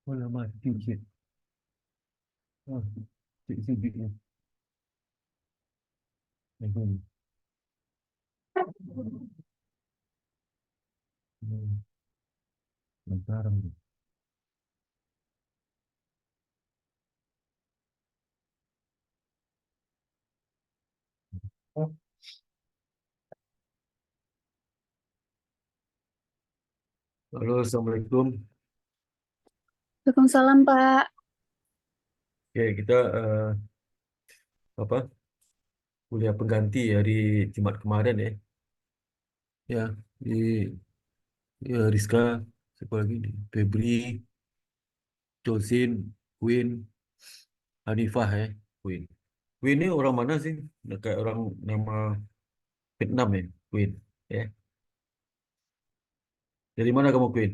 Oh lama sikit. Oh, sikit ya. Bentar. Halo, Assalamualaikum. Waalaikumsalam, Pak. Oke, kita apa kuliah pengganti hari Jumat kemarin ya. Ya, di Rizka, siapa lagi nih? Febri, Josin, Queen, Hanifah ya, Queen. Queen ini orang mana sih? Kayak orang nama Vietnam ya, Queen. Ya, dari mana kamu Queen?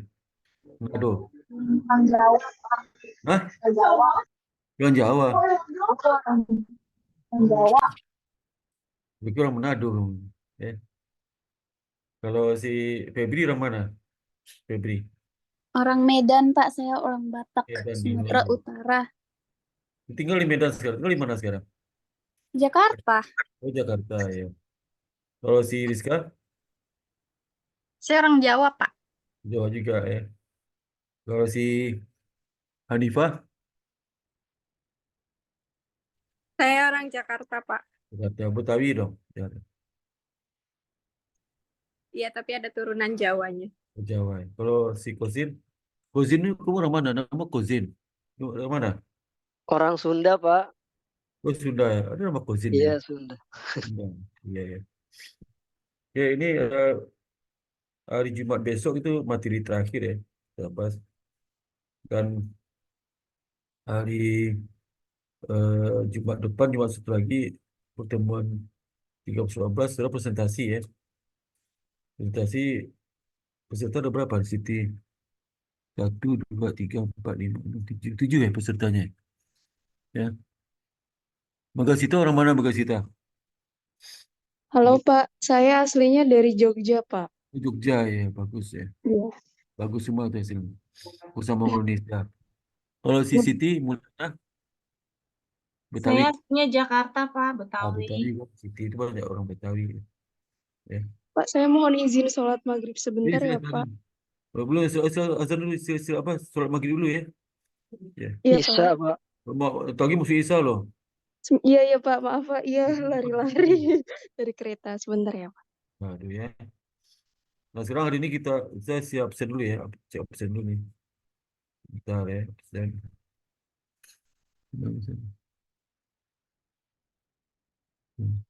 Manado. Orang Jawa. Hah? Orang Jawa. Orang Jawa. Orang Oh, Jawa. berarti orang Manado kamu. Ya. Kalau si Febri orang mana? Febri. Orang Medan, Pak. Saya orang Batak, Ya, dan Sumatera Utara. tinggal di Medan sekarang. Tinggal di mana sekarang? Jakarta. Oh, Jakarta ya. Kalau si Rizka, Saya orang Jawa, Pak. Jawa juga ya. Kalau si Hanifah, Saya orang Jakarta, Pak. Jakarta Betawi dong. Jakarta. Iya, tapi ada turunan Jawanya. Jawa. Ya. Kalau si Kozin, Kozin ini kamu orang mana? Nama Kozin. Orang mana? Orang Sunda, Pak. Oh, Sunda ya. Ada nama Kozin ya. Iya, Sunda. Sunda. Iya ya. Ya ini hari Jumat besok itu materi terakhir ya. Kita bahas. Dan hari Jumat depan, Jumat satu lagi pertemuan 13 adalah presentasi ya. Presentasi peserta ada berapa? Siti satu, dua, tiga, empat, lima, enam, tujuh, tujuh ya pesertanya. Ya, Magasita orang mana Magasita? Halo Pak, saya aslinya dari Jogja Pak. Jogja ya, bagus ya. Iya. Bagus semua tuh hasilnya. Bersama Indonesia. Kalau si Siti Mulana Betawi. Saya aslinya Jakarta, Pak, Ah, Betawi. Betawi kan. Siti itu banyak orang Betawi. Ya. Pak, saya mohon izin sholat maghrib Jadi sebentar ya Pak. silakan. Oh, belum azan dulu, apa? Sholat maghrib dulu ya. Ya. Iya Bisa, Pak. Pak. Tadi musuh Isa loh. Iya ya Pak, maaf Pak. Iya lari-lari dari kereta sebentar ya Pak. Aduh ya. Nah sekarang hari ini saya siap absen dulu ya. Siap absen dulu nih. Bentar ya. Absen. Hmm.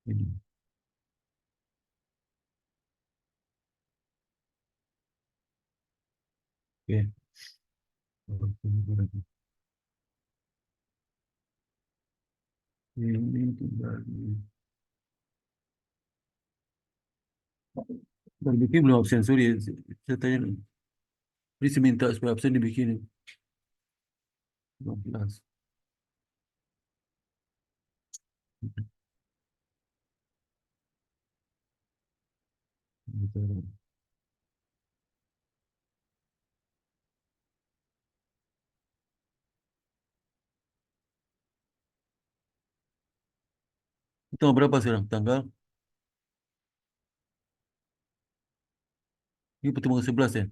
Ini. Oke. Ini kembali. Dan bikin belum absen, sorry. Saya tanya. Ini saya minta supaya absen dibikin. 15. Tanggal berapa sekarang? Ini pertemuan 11 ya?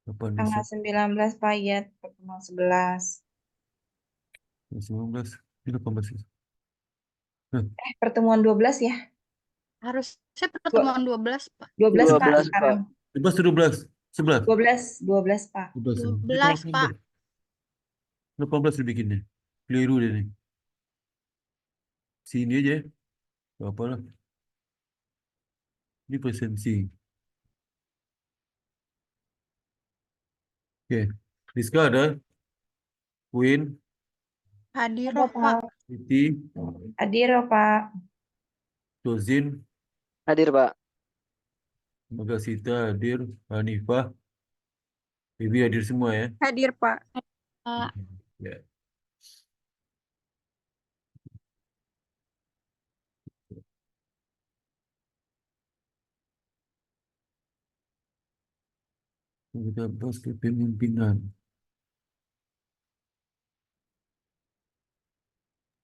8 Tanggal besok. 19, Pak, ya, pertemuan 11. 19. Ini 18 ya? Nah, Pertemuan 12 ya? Harusnya Dua- pertemuan 12, Pak. 12, Pak, 12, Pak. sekarang. 11 atau 12? 11. 12, Pak. 12. Ini 12, Pak. 18. 18 dibikinnya. Keliru dia nih. Sini aja ya. Gak apa lah. Ini presensi. Oke. Rizka ada? Queen, Hadir, Ada, Pak. Pak. Siti, Hadir, Pak. Dozin, Hadir, Pak. Magasita hadir, Hanifah, Bibi hadir semua ya. Hadir, Pak. Ya. Kita bahas kepemimpinan.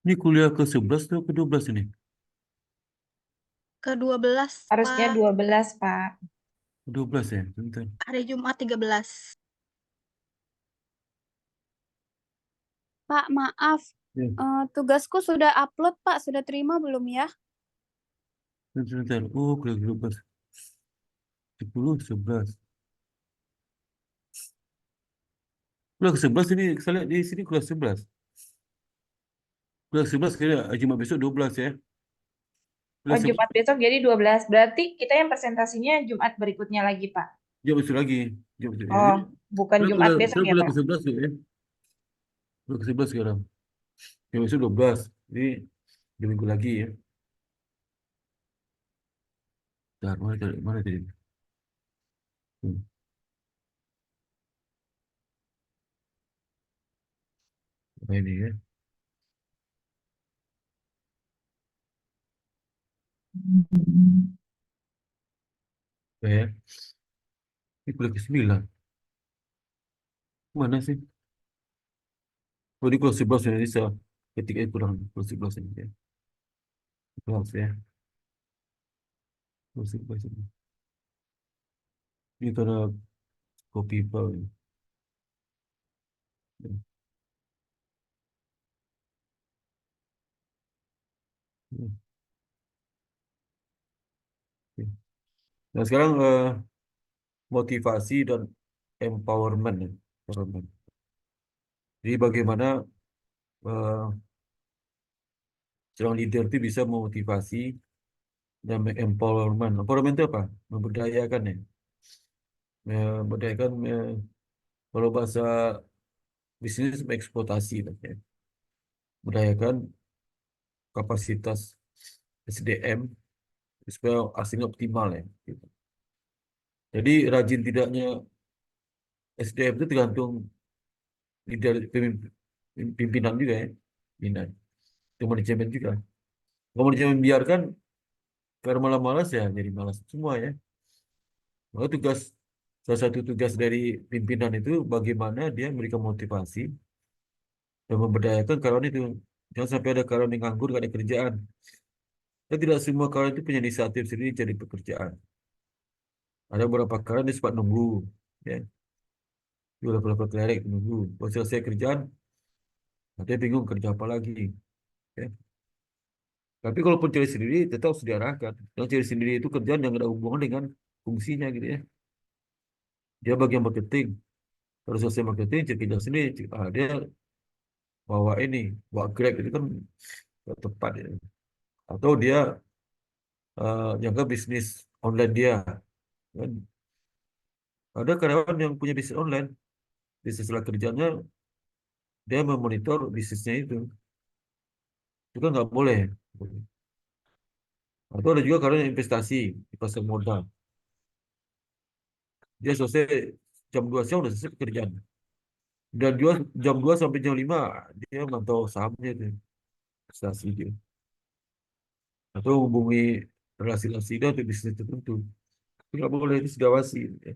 Ini kuliah ke-11 atau ke-12 ini? Ke-12, Harusnya Pak. 12, Pak. Ke-12 ya, bentar. Hari Jumat 13. Pak, maaf. Ya, Tugasku sudah upload, Pak. Sudah terima belum ya? bentar. Oh, kuliah ke-12. 10, 11. Kuliah ke-11 ini, saya lihat di sini kuliah 11. Kuliah 11 kira Jumat besok 12 ya. Oh, Kuliah 11 Jumat besok jadi 12. Berarti kita yang presentasinya Jumat berikutnya lagi, Pak. Jumat besok lagi. Jumat besok. Oh, Jadi, bukan Jumat besok ya, kuliah Pak. ke-11 ya. Kuliah ke-11 sekarang. Jumat besok 12. Jadi, 2 minggu lagi ya. Bentar, mana tadi? Hmm. Nah, ini ya. Ya. Ini kuliah ke-9. Mana sih? Oh, di kuliah 11 Indonesia. Ketika itu kurang kuliah 11 ini ya. Kelas ya. Kuliah 11 ini. Ini ada kopi pal. Ya. Ya. Oke. Nah, sekarang motivasi dan empowerment ya. Empowerment. Jadi bagaimana eh, seorang leader itu bisa memotivasi dan empowerment. Empowerment itu apa? Memberdayakan ya. Memberdayakan kalau bahasa bisnis eksploitasi lah ya. Memberdayakan kapasitas SDM supaya hasilnya optimal ya. Gitu. Jadi rajin tidaknya SDM itu tergantung leader pimpinan juga ya. Pimpinan. Itu manajemen juga. Kalau manajemen biarkan karena malah malas ya jadi malas semua ya. Maka salah satu tugas dari pimpinan itu bagaimana dia memberikan motivasi dan memberdayakan karyawan itu. Jangan sampai ada karyawan yang nganggur gak ada kerjaan. Dan tidak semua karyawan itu punya inisiatif sendiri cari pekerjaan. Ada beberapa karyawan dia sempat nunggu, ya, dia udah beberapa klerek nunggu. Kalau selesai kerjaan, dia bingung kerja apa lagi. Ya. Tapi kalaupun cari sendiri, tetap harus diarahkan. Yang cari sendiri itu kerjaan yang ada hubungan dengan fungsinya gitu ya. Dia bagian marketing. Kalau selesai marketing, cari kerja sendiri. Dia bawa ini, bawa Grab itu kan nggak tepat ya. Atau dia jaga bisnis online dia. Kan. Ada karyawan yang punya bisnis online. Di sela kerjanya, dia memonitor bisnisnya itu. Itu kan nggak boleh. Atau ada juga karyawan yang investasi di pasar modal. Dia selesai jam 2 siang udah selesai pekerjaan. Dan dia jam 2 sampai jam 5 dia mantau sahamnya itu. Investasi dia. Atau hubungi relasi-relasi dia untuk bisnis tertentu. Itu nggak boleh, itu diawasi. Ya.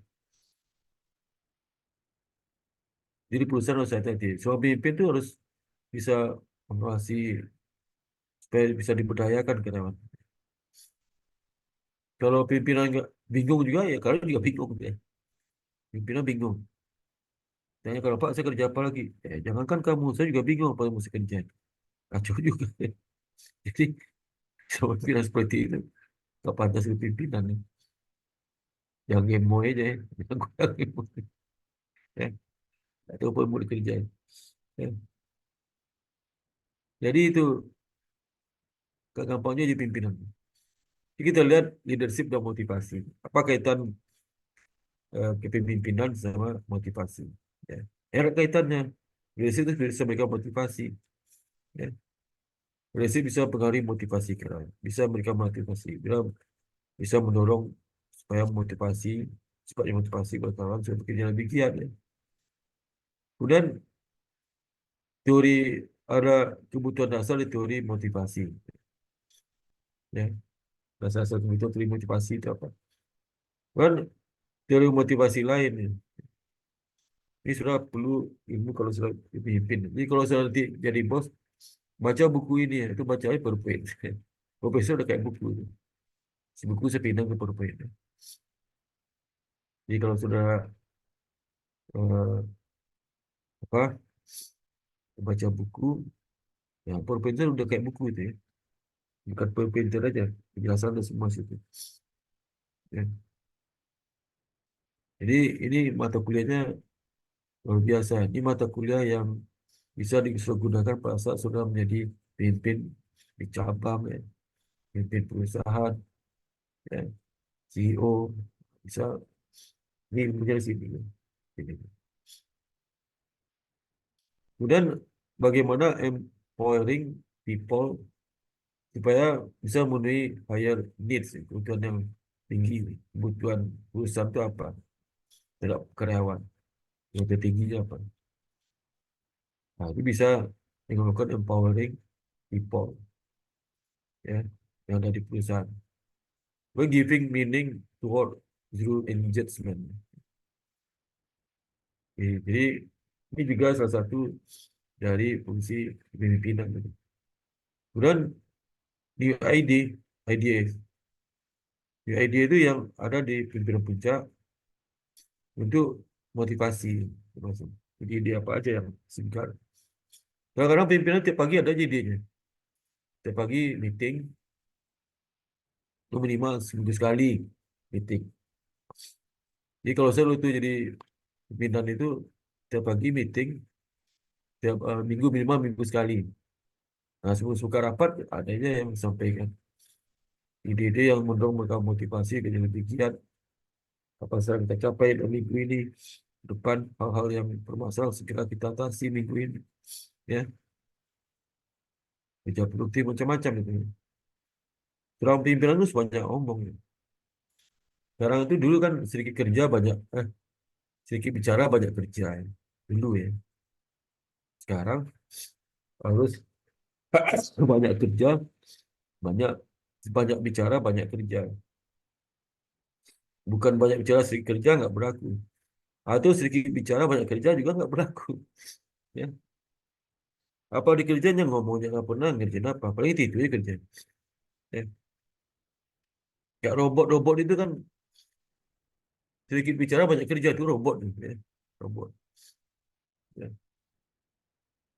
Jadi perusahaan harus hati-hati. Semua pemimpin itu harus bisa mengawasi supaya bisa diberdayakan karyawan. Kalau pimpinan nggak bingung juga ya kalian juga bingung ya. Pimpinan bingung. Tanya kalau Pak saya kerja apa lagi? Jangankan kamu, saya juga bingung apa yang mesti kerja. Kacau juga. Jadi sama pimpinan seperti itu nggak pantas ke pimpinan nih. Yang gemoy aja ya. Yang kurang gemoy. Ya. Atau apa yang mau dikerjain. Ya. Jadi itu gak gampangnya jadi pimpinan. Kita lihat leadership dan motivasi. Apa kaitan kepemimpinan sama motivasi? Ya. Erat kaitannya. Leadership itu bisa memberikan motivasi. Ya. Leadership bisa mempengaruhi motivasi kita. Bisa memberikan motivasi. Bisa mendorong supaya motivasi wartawan supaya bekerja lebih giat. Ya. Kemudian teori ada kebutuhan dasar di teori motivasi. Ya. Dasar kebutuhan teori motivasi itu apa? Kan teori motivasi lain. Ya. Ini sudah perlu ilmu kalau sudah dipimpin. Jadi kalau sudah nanti jadi bos, baca buku ini ya, itu baca aja PowerPoint. Profesor udah kayak buku itu. Si buku saya pindah ke PowerPoint. Jadi kalau sudah eh, apa baca buku, ya PowerPoint itu udah kayak buku itu ya. Bukan PowerPoint aja, penjelasan dan semua situ. Ya. Jadi ini mata kuliahnya luar biasa. Ini mata kuliah yang bisa digunakan pada saat sudah menjadi pemimpin di cabang, ya, pemimpin perusahaan, ya, CEO, bisa ini menjadi sini. Ini. Kemudian bagaimana empowering people supaya bisa memenuhi higher needs, kebutuhan yang tinggi, kebutuhan perusahaan itu apa terhadap karyawan, yang tertingginya apa. Nah, itu bisa dengan melakukan empowering people, ya, yang ada di perusahaan. We're giving meaning to work through engagement. Oke, jadi ini juga salah satu dari fungsi kepemimpinan. Kemudian di IDA itu yang ada di pimpinan puncak untuk motivasi. Jadi ide apa aja yang singkat. Kadang-kadang pimpinan tiap pagi ada aja idenya. Tiap pagi meeting, itu minimal seminggu sekali meeting. Jadi kalau saya itu jadi pimpinan itu tiap pagi meeting, tiap minggu minimal minggu sekali. Nah, sebelum suka rapat, adanya yang sampaikan ide-ide yang mendorong mereka motivasi dan lebih giat. Apa yang kita capai dalam minggu ini, depan hal-hal yang bermasalah segera kita atasi minggu ini. Ya, kerja produktif macam-macam itu. Seorang pimpinan itu banyak omong. Ya. Sekarang itu dulu kan sedikit kerja banyak, sedikit bicara banyak kerja. Ya. Dulu ya. Sekarang harus banyak kerja, banyak banyak bicara, banyak kerja. Bukan banyak bicara sedikit kerja nggak berlaku. Atau sedikit bicara banyak kerja juga nggak berlaku. Ya. Apa di kerjanya ngomongnya nggak pernah ngerjain apa. Apalagi itu ya kerja. Ya. Kayak robot-robot itu kan sedikit bicara banyak kerja itu robot. Ya. Robot. Ya.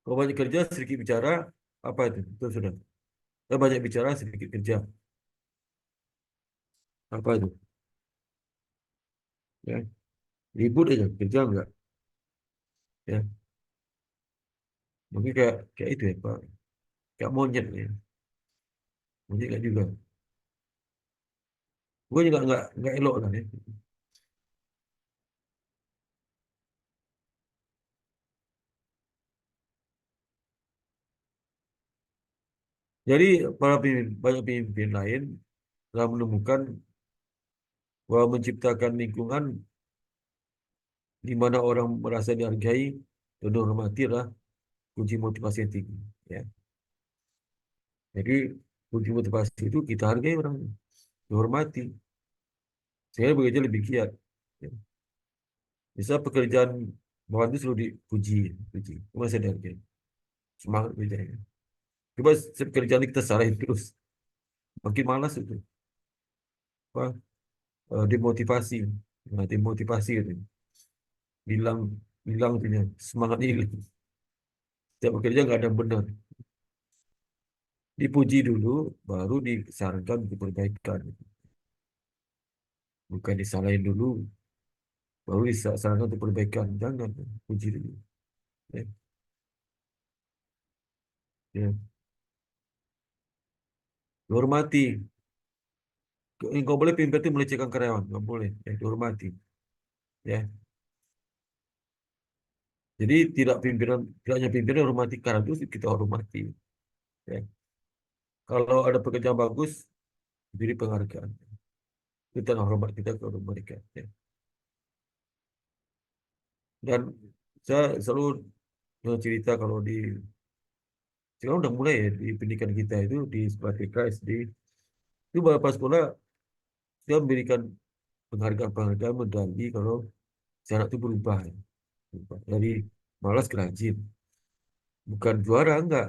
Kalau banyak kerja sedikit bicara apa itu sudah. Banyak bicara sedikit kerja. Apa itu? Ya. Ribut aja kerja enggak. Ya. Mungkin kayak itu ya Pak. Kayak monyet ya. Monyet enggak juga. Gue juga enggak elok lah ya. Jadi banyak pemimpin lain telah menemukan bahwa menciptakan lingkungan di mana orang merasa dihargai dan dihormati adalah kunci motivasi yang tinggi. Ya. Jadi kunci motivasi itu kita hargai orang, dihormati, sehingga bekerja lebih giat. Ya. Bisa pekerjaan bawah itu selalu puji, masih dihargai, semangat kerjanya. Coba pekerjaan kita salahin terus, makin malas itu. Apa? Demotivasi, nah, demotivasi itu, hilang, hilang itunya, semangatnya hilang. Setiap bekerja nggak ada yang benar. Dipuji dulu, baru disarankan untuk perbaikan. Bukan disalahin dulu, baru disarankan untuk perbaikan. Jangan, puji dulu. Ya, ya. Hormati. Nggak boleh pimpinan itu melecehkan karyawan, nggak boleh. Ya, dihormati. Ya, jadi tidak hanya pimpinan hormati karyawan itu kita hormati. Ya, kalau ada pekerjaan bagus, beri penghargaan. Kita hormat kita kepada mereka. Ya. Dan saya selalu cerita kalau sekarang udah mulai ya di pendidikan kita itu di sekolah TK, SD itu beberapa sekolah dia memberikan penghargaan medali kalau si anak itu berubah, ya. Berubah. Dari malas ke rajin, bukan juara enggak,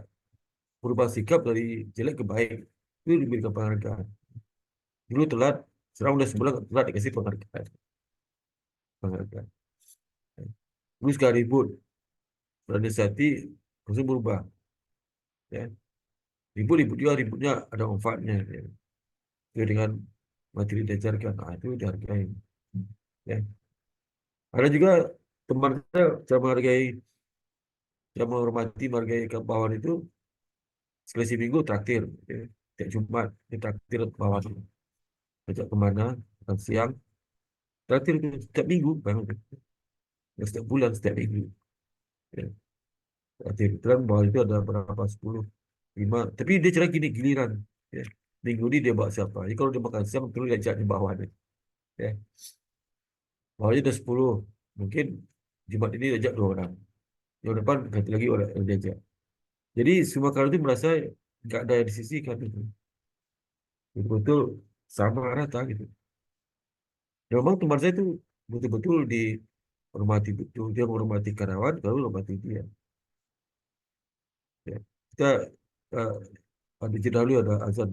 berubah sikap dari jelek ke baik itu diberikan penghargaan. Dulu telat, sekarang udah sebulan telat dikasih penghargaan. Dulu sekali ribut, berani hati langsung berubah. Ya. Ribut juga, ributnya ada manfaatnya. Ya. Sesuai dengan materi diajarkan, itu dihargai. Ya. Ada juga teman saya cara menghargai ke bawahan itu sekali seminggu traktir. Ya. Tiap Jumat, dia traktir bawahan. Ajak kemana, makan siang, traktir itu setiap minggu, bang. Ya, setiap bulan, setiap minggu. Ya. Traktir. Terang bawah itu ada berapa, 10, 5. Tapi dia cara gini, giliran. Ya. Minggu ini dia bawa siapa. Jadi kalau dia makan siang, terus dia ajak di bawah. Ya. Bawahnya ada 10. Mungkin Jumat ini dia ajak 2 orang. Yang depan ganti lagi orang yang diajak. Jadi semua karyawan itu merasa nggak ada yang disisihkan gitu. Betul-betul sama rata gitu. Dan memang teman saya itu betul-betul dihormati betul. Dia menghormati karyawan, kalau menghormati dia. Ya. Kita uh, ada jeda dulu, ada azan.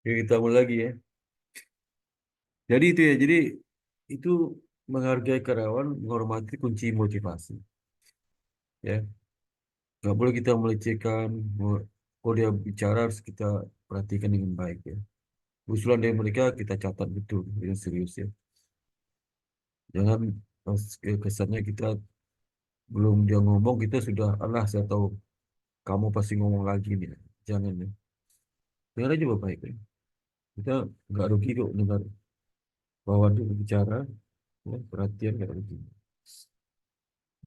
Oke, kita mulai lagi ya. Jadi itu ya, jadi itu menghargai karyawan, menghormati kunci motivasi. Ya, nggak boleh kita melecehkan. Kalau dia bicara harus kita perhatikan dengan baik ya. Usulan dari mereka kita catat betul dengan serius ya. Jangan kesannya kita belum dia ngomong kita sudah alah saya tahu kamu pasti ngomong lagi nih. Jangan ya. Dengar aja baik ya. Kita nggak rugi kok dengar bahwa dia berbicara, ya, perhatian nggak rugi.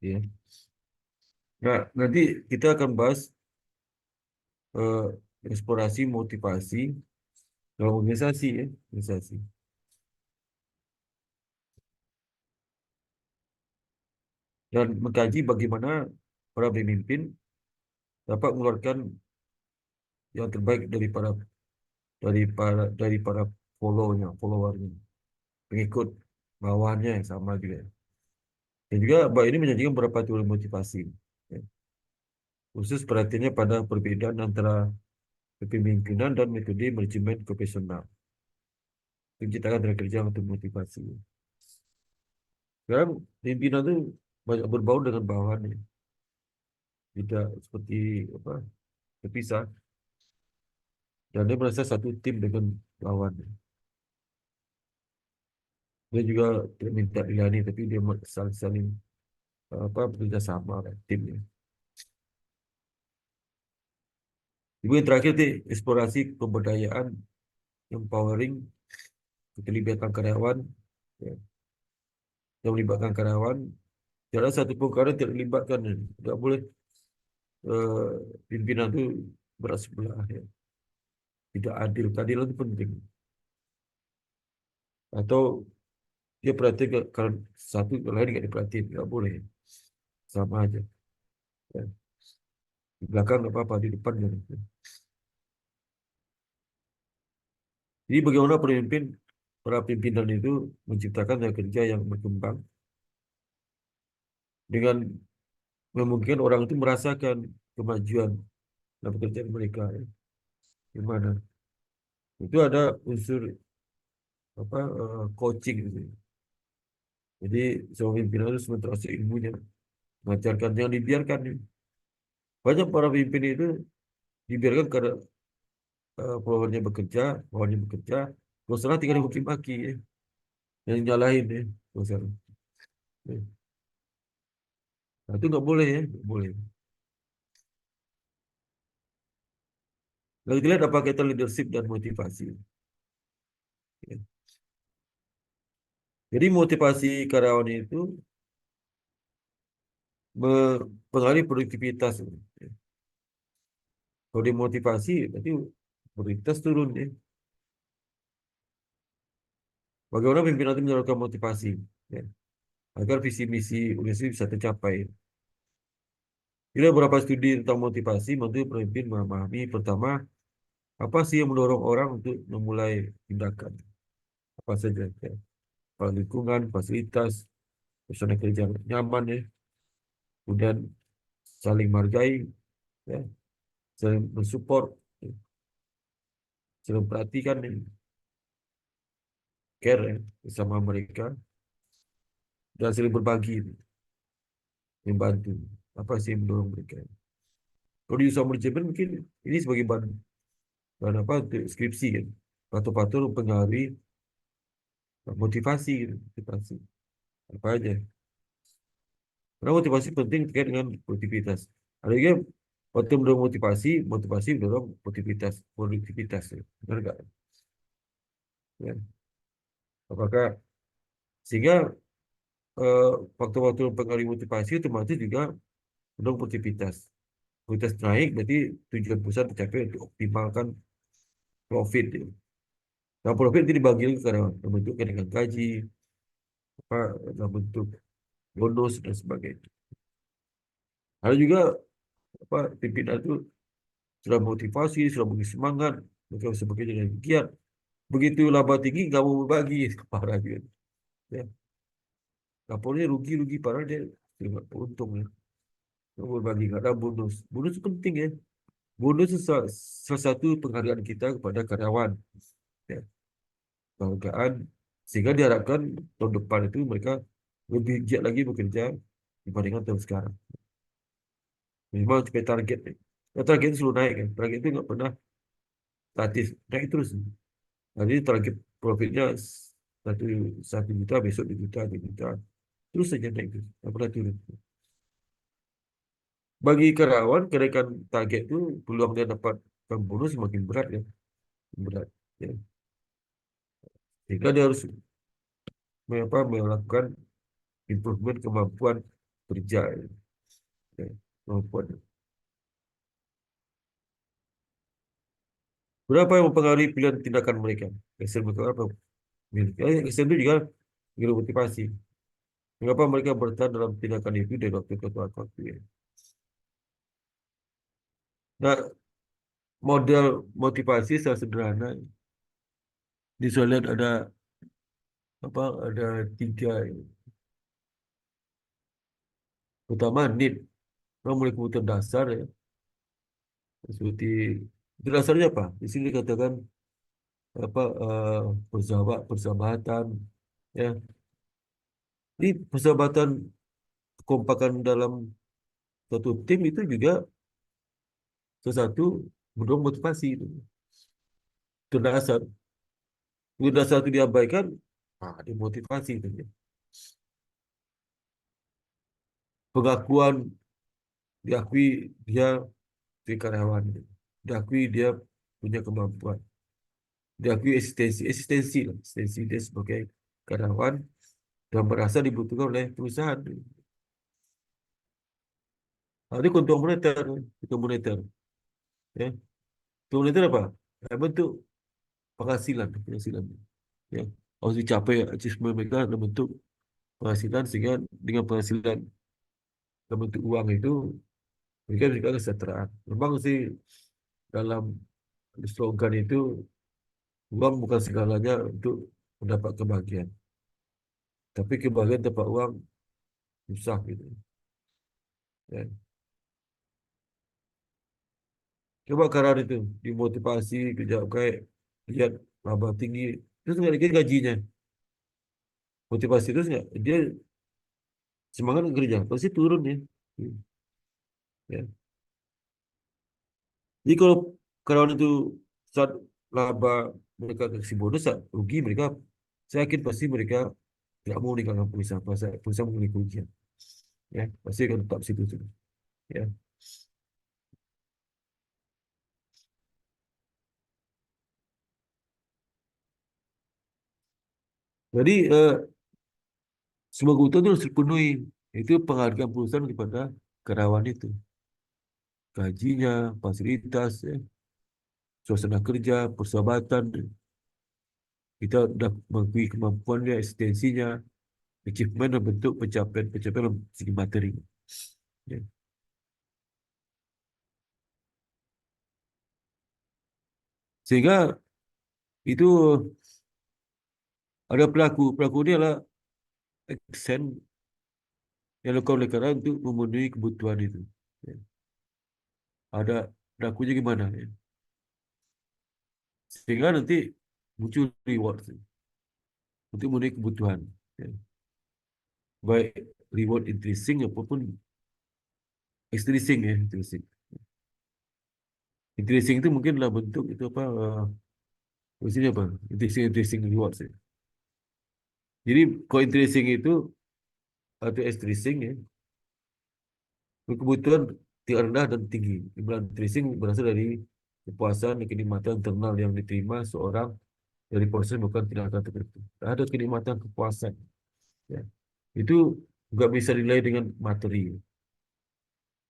Ya. Nah, nanti kita akan bahas eh, eksplorasi motivasi dalam organisasi ya, organisasi. Dan mengkaji bagaimana para pemimpin dapat mengeluarkan yang terbaik dari para followernya, pengikut bawahnya yang sama juga. Dan juga Mbak ini menyajikan beberapa teori motivasi, ya. Khusus perhatiannya pada perbedaan antara kepemimpinan dan metode manajemen profesional. Menciptakan tenaga kerja untuk motivasi. Sekarang pimpinan itu banyak berbau dengan bawahannya, tidak seperti apa terpisah. Dan dia merasa satu tim dengan lawannya. Dia juga tidak minta dilayani, tapi dia saling apa bekerja sama kan, timnya. Ibu yang terakhir itu eksplorasi pemberdayaan, empowering, keterlibatan karyawan, ya. Yang melibatkan karyawan, tidak ada satu pun karyawan tidak dilibatkan. Tidak boleh eh, pimpinan itu berat sebelah. Ya. Tidak adil, keadilan itu penting. Atau dia perhatian kalau satu lain tidak diperhatiin, tidak boleh. Sama aja. Ya. Di belakang nggak apa-apa, di depan jangan. Jadi bagaimana para pimpinan itu menciptakan tenaga kerja yang berkembang dengan memungkinkan orang itu merasakan kemajuan dalam pekerjaan mereka. Ya. Gimana? Itu ada unsur apa coaching gitu. Jadi seorang pimpinan harus menterasi ilmunya, mengajarkan yang dibiarkan. Ya. Banyak para pemimpin itu dibiarkan karena bawahannya bekerja, terus salah tinggal dimaki-maki ya. Yang nyalahin ya, terus salah. Ya. Nah, itu nggak boleh ya, nggak boleh. Lalu kita lihat apa kaitan leadership dan motivasi. Ya. Jadi motivasi karyawan itu mempengaruhi produktivitas. Ya. Kalau dimotivasi, berarti produktivitas turun. Ya. Bagaimana pimpinan itu menyalurkan motivasi, ya, agar visi misi organisasi bisa tercapai. Bila beberapa studi tentang motivasi, membantu pemimpin memahami pertama, apa sih yang mendorong orang untuk memulai tindakan. Apa saja, ya. Lingkungan, fasilitas, suasana kerja nyaman, ya. Kemudian saling menghargai, ya. Saling mensupport, ya. Saling memperhatikan, ya. Care, ya, bersama mereka, dan saling berbagi, membantu. Apa sih yang mendorong mereka? Kalau di usaha manajemen mungkin ini sebagai bahan apa untuk skripsi kan. Faktor-faktor mempengaruhi motivasi gitu. Motivasi. Apa aja. Karena motivasi penting terkait dengan produktivitas. Ada juga waktu mendorong motivasi mendorong produktivitas. Ya. Benar nggak? Ya. Apakah sehingga eh, faktor-faktor mempengaruhi motivasi otomatis juga mendorong produktivitas. Produktivitas naik berarti tujuan perusahaan tercapai untuk optimalkan profit. Ya. Nah, profit itu dibagi lagi ke karyawan dalam bentuk kenaikan gaji, apa dalam bentuk bonus dan sebagainya. Ada juga apa pimpinan itu sudah motivasi, sudah beri semangat, mereka bisa bekerja dengan giat. Begitu laba tinggi nggak mau berbagi, parah gitu. Ya, lapornya rugi-rugi parah dia terima untung ya. Nggak mau berbagi, nggak ada bonus. Bonus itu penting ya. bonus itu salah satu penghargaan kita kepada karyawan. Ya, penghargaan sehingga diharapkan tahun depan itu mereka lebih giat lagi bekerja dibandingkan tahun sekarang. Memang supaya target, target itu selalu naik kan. Target itu nggak pernah statis, naik terus. Nanti target profitnya 1 juta, besok 2 juta, 2 juta, terus saja naik terus, nggak pernah turun. Bagi karyawan, kenaikan target itu peluang dia dapat bonus semakin berat ya, berat. Ya. Sehingga dia harus melakukan improvement kemampuan kerja, ya, kemampuan. Berapa yang mempengaruhi pilihan tindakan mereka? Excel mereka apa? Excel itu juga menjadi motivasi. Mengapa mereka bertahan dalam tindakan itu dari waktu ke waktu? Ya. Nah, model motivasi secara sederhana. Di saya lihat ada apa? Ada 3. Pertama, need. Mulai kebutuhan dasar ya. Seperti itu dasarnya apa? Di sini dikatakan apa? Persahabatan. Ya, ini persahabatan, kekompakan dalam satu tim itu juga sesuatu mendorong motivasi itu. Itu dasar. Itu dasar itu diabaikan, dimotivasi itu. Ya. Pengakuan, diakui dia sebagai karyawan, diakui dia punya kemampuan, diakui eksistensi lah, eksistensi dia sebagai karyawan dan merasa dibutuhkan oleh perusahaan. Ada keuntungan moneter, keuntungan moneter, ya. Keuntungan moneter apa? Bentuk penghasilan, penghasilan, ya. Harus dicapai achievement mereka dalam bentuk penghasilan, sehingga dengan penghasilan dalam bentuk uang itu mereka juga kesejahteraan. Memang sih dalam slogan itu uang bukan segalanya untuk mendapat kebahagiaan, tapi kebahagiaan tanpa uang susah gitu. Ya. Coba karena itu dimotivasi kerja kayak lihat laba tinggi, terus nggak dikasih gajinya, motivasi terus nggak dia semangat kerja pasti turun ya. Ya. Jadi kalau karyawan itu saat laba mereka kasih bonus, saat rugi mereka, saya yakin pasti mereka tidak mau meninggalkan perusahaan, perusahaan memiliki kerugian. Ya, pasti akan tetap situ terus. Ya. Jadi semua kebutuhan itu harus dipenuhi. Itu penghargaan perusahaan kepada karyawan itu. Gajinya, fasilitas, ya, suasana kerja, persahabatan. Kita sudah mengakui kemampuannya, eksistensinya, achievement dalam bentuk pencapaian dalam segi materi. Ya. Sehingga itu ada pelaku ini adalah aksen yang dilakukan oleh karyawan untuk memenuhi kebutuhan itu. Ya. Ada pelakunya gimana? Ya. Sehingga nanti muncul reward untuk memenuhi kebutuhan. Ya. Baik reward intrinsic apapun extrinsic ya, intrinsic. Intrinsic itu mungkin lah bentuk itu apa? Maksudnya apa? Intrinsic reward ya. Jadi kalau intrinsic itu atau extrinsic ya, kebutuhan tingkat rendah dan tinggi. Imbalan intrinsic berasal dari kepuasan dan kenikmatan internal yang diterima seorang dari proses bukan tindakan tertentu. Ada kenikmatan kepuasan. Ya. Itu juga bisa dinilai dengan materi.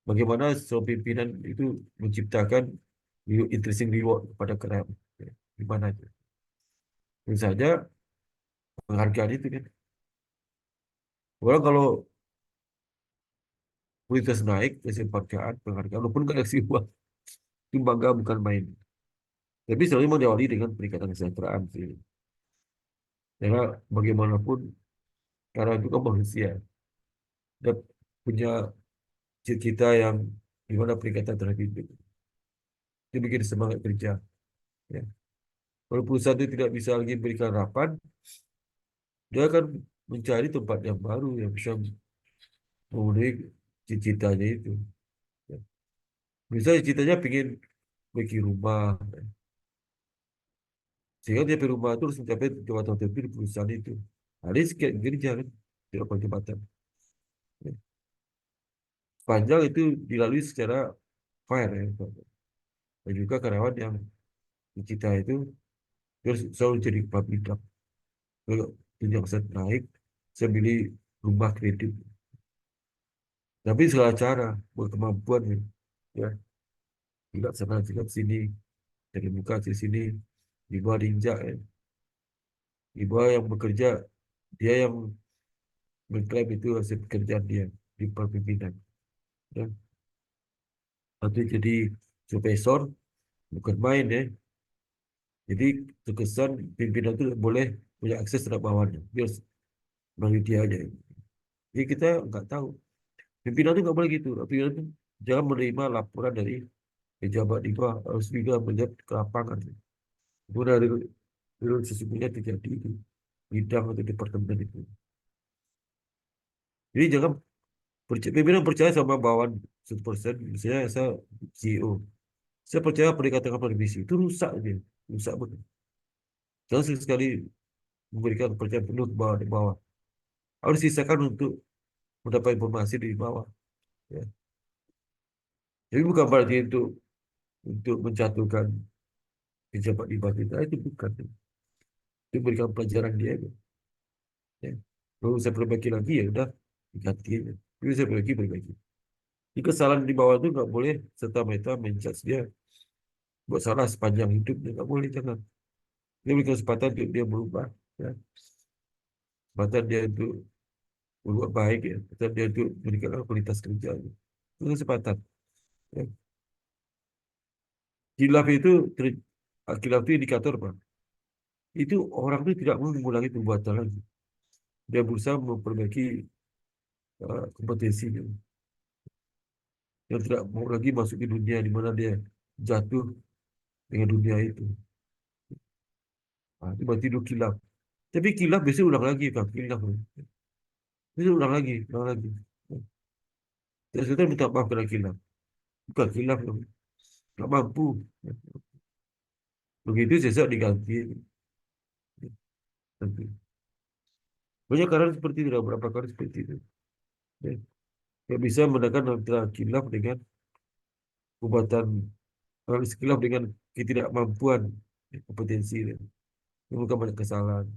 Bagaimana seorang pimpinan itu menciptakan intrinsic reward kepada karyawan. Ya. Gimana itu? Tentu saja penghargaan itu kan. Orang kalau kualitas naik, kasih penghargaan, walaupun nggak kasih uang, itu bangga bukan main. Tapi selalu memang diawali dengan peningkatan kesejahteraan sih. Karena bagaimanapun, karena itu kan manusia. Dia punya cita-cita yang gimana peningkatan terhadap hidup. Dia bikin semangat kerja. Ya. Kalau perusahaan itu tidak bisa lagi berikan harapan, dia akan mencari tempat yang baru yang bisa memenuhi cita-citanya itu. Ya. Misalnya cita-citanya ingin bikin rumah, ya. Sehingga dia punya rumah itu harus mencapai jabatan tertentu di perusahaan itu. Nah, dia sekian kerja kan, tidak pakai jabatan. Ya. Sepanjang itu dilalui secara fair ya. Dan juga karyawan yang cita itu dia harus selalu jadi public job. Kalau jenjang saya naik, saya beli rumah kredit. Tapi segala cara, berkemampuan ya. Ya, tidak senang sini, dari muka di sini, di bawah diinjak ya. Di bawah yang bekerja, dia yang mengklaim itu hasil pekerjaan dia di pemimpinan. Ya. Nanti jadi supervisor, bukan main ya. Jadi terkesan pimpinan itu boleh punya akses terhadap bawahannya. Dia harus melalui dia aja. Jadi kita nggak tahu. Pimpinan itu nggak boleh gitu. Pimpinan itu jangan menerima laporan dari pejabat di bawah. Harus juga melihat ke lapangan. Itu dari sesungguhnya terjadi di bidang atau departemen itu. Jadi jangan pimpinan percaya sama bawahan 100%. Misalnya saya CEO. Saya percaya apa dikatakan pada misi. Itu rusak dia. Rusak betul. Jangan sekali memberikan kepercayaan penuh ke bawah di bawah. Harus sisakan untuk mendapat informasi di bawah. Ya. Jadi bukan berarti untuk menjatuhkan pejabat di bawah kita itu bukan. Itu berikan pelajaran dia. Ya. Kalau saya perbaiki lagi ya udah diganti aja. Jadi saya perbaiki. Jadi kesalahan di bawah itu nggak boleh serta-merta menjudge dia buat salah sepanjang hidupnya, nggak boleh, jangan. Dia berikan kesempatan untuk dia berubah. Ya. Kesempatan dia untuk berbuat baik ya. Kesempatan dia untuk meningkatkan kualitas kerja. Itu kesempatan. Ya. Khilaf itu khilaf itu indikator Pak. Itu orang itu tidak mau mengulangi perbuatan lagi. Dia berusaha memperbaiki kompetensinya. Yang tidak mau lagi masuk ke dunia di mana dia jatuh dengan dunia itu. Itu berarti itu khilaf. Tapi khilaf biasanya ulang lagi Pak. Khilaf. Biasanya ulang lagi, ulang lagi. Dan setelah minta maaf kerana khilaf. Bukan khilaf. Tak mampu. Begitu sesak diganti. Nanti. Banyak karan seperti itu, beberapa kali seperti itu. Ya. Yang bisa membedakan antara khilaf dengan perbuatan, khilaf dengan ketidakmampuan kompetensi dia. Ini bukan banyak kesalahan.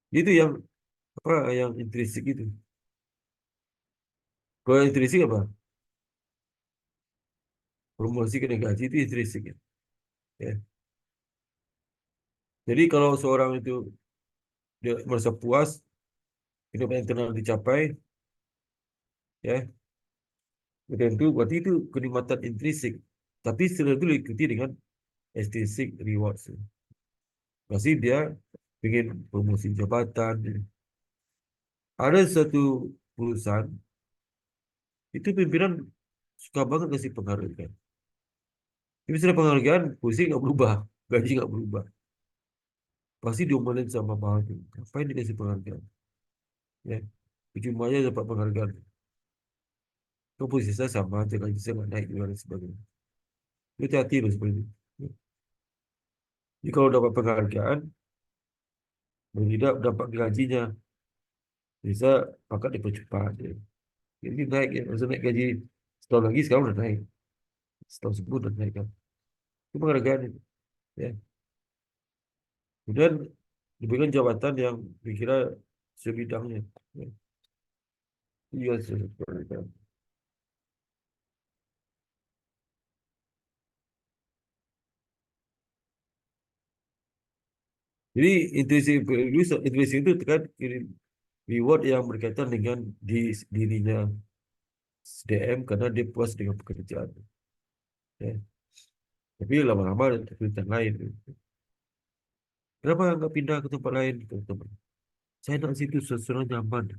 Itu yang apa yang intrinsik itu. Kalau yang intrinsik apa? Promosi ke gaji itu intrinsik ya. Ya. Jadi kalau seorang itu dia merasa puas, hidup yang internal dicapai, ya, tentu berarti itu kenikmatan intrinsik. Tapi setelah itu diikuti dengan extrinsic rewards. Pasti dia ingin promosi jabatan. Ada satu perusahaan, itu pimpinan suka banget kasih penghargaan. Tapi setelah penghargaan, posisi nggak berubah, gaji nggak berubah. Pasti diomelin sama bawahan. Ngapain dikasih penghargaan? Ya, cuma aja dapat penghargaan. Kau posisi saya sama aja, gaji saya nggak naik juga dan sebagainya. Itu hati-hati loh seperti itu. Ya. Jadi kalau dapat penghargaan, dan tidak dapat gajinya, bisa pangkat dipercepat. Ya. Jadi naik ya, maksudnya naik gaji setahun lagi, sekarang udah naik. Setahun sebelum udah naik kan. Itu penghargaan itu. Ya. Kemudian diberikan jabatan yang dikira sebidangnya. Ya. Iya, seperti itu. Jadi intuisi itu kan reward yang berkaitan dengan dirinya SDM karena dia puas dengan pekerjaan. Ya. Tapi lama-lama ada kesulitan lain. Kenapa nggak pindah ke tempat lain? Teman-teman? Saya nak situ sesuatu nyaman.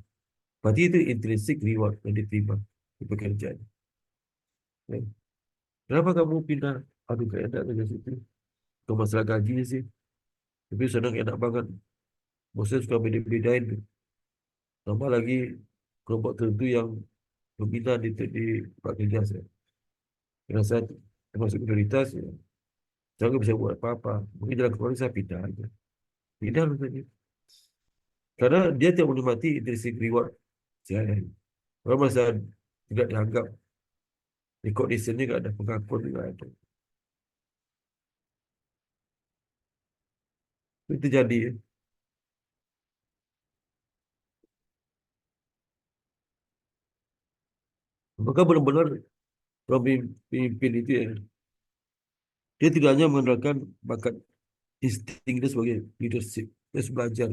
Berarti itu intrinsic reward yang diterima di pekerjaan. Ya. Kenapa kamu pindah? Aduh, gak enak dengan situ. Itu masalah gaji sih. Tapi senang enak banget. Bosnya suka beda-bedain tuh. Tambah lagi kelompok tertentu yang dominan di tempat kerja saya. Karena saya termasuk minoritas, ya, saya nggak bisa buat apa-apa. Mungkin jalan keluar saya pindah aja. Pindah loh tadi. Karena dia tidak menikmati intrinsic reward saya. Kalau masa tidak dianggap recognition-nya nggak ada, pengakuan nggak ada. Itu jadi. Maka benar-benar pemimpin itu ya, dia tidak hanya mengandalkan bakat insting dia sebagai leadership, dia harus belajar.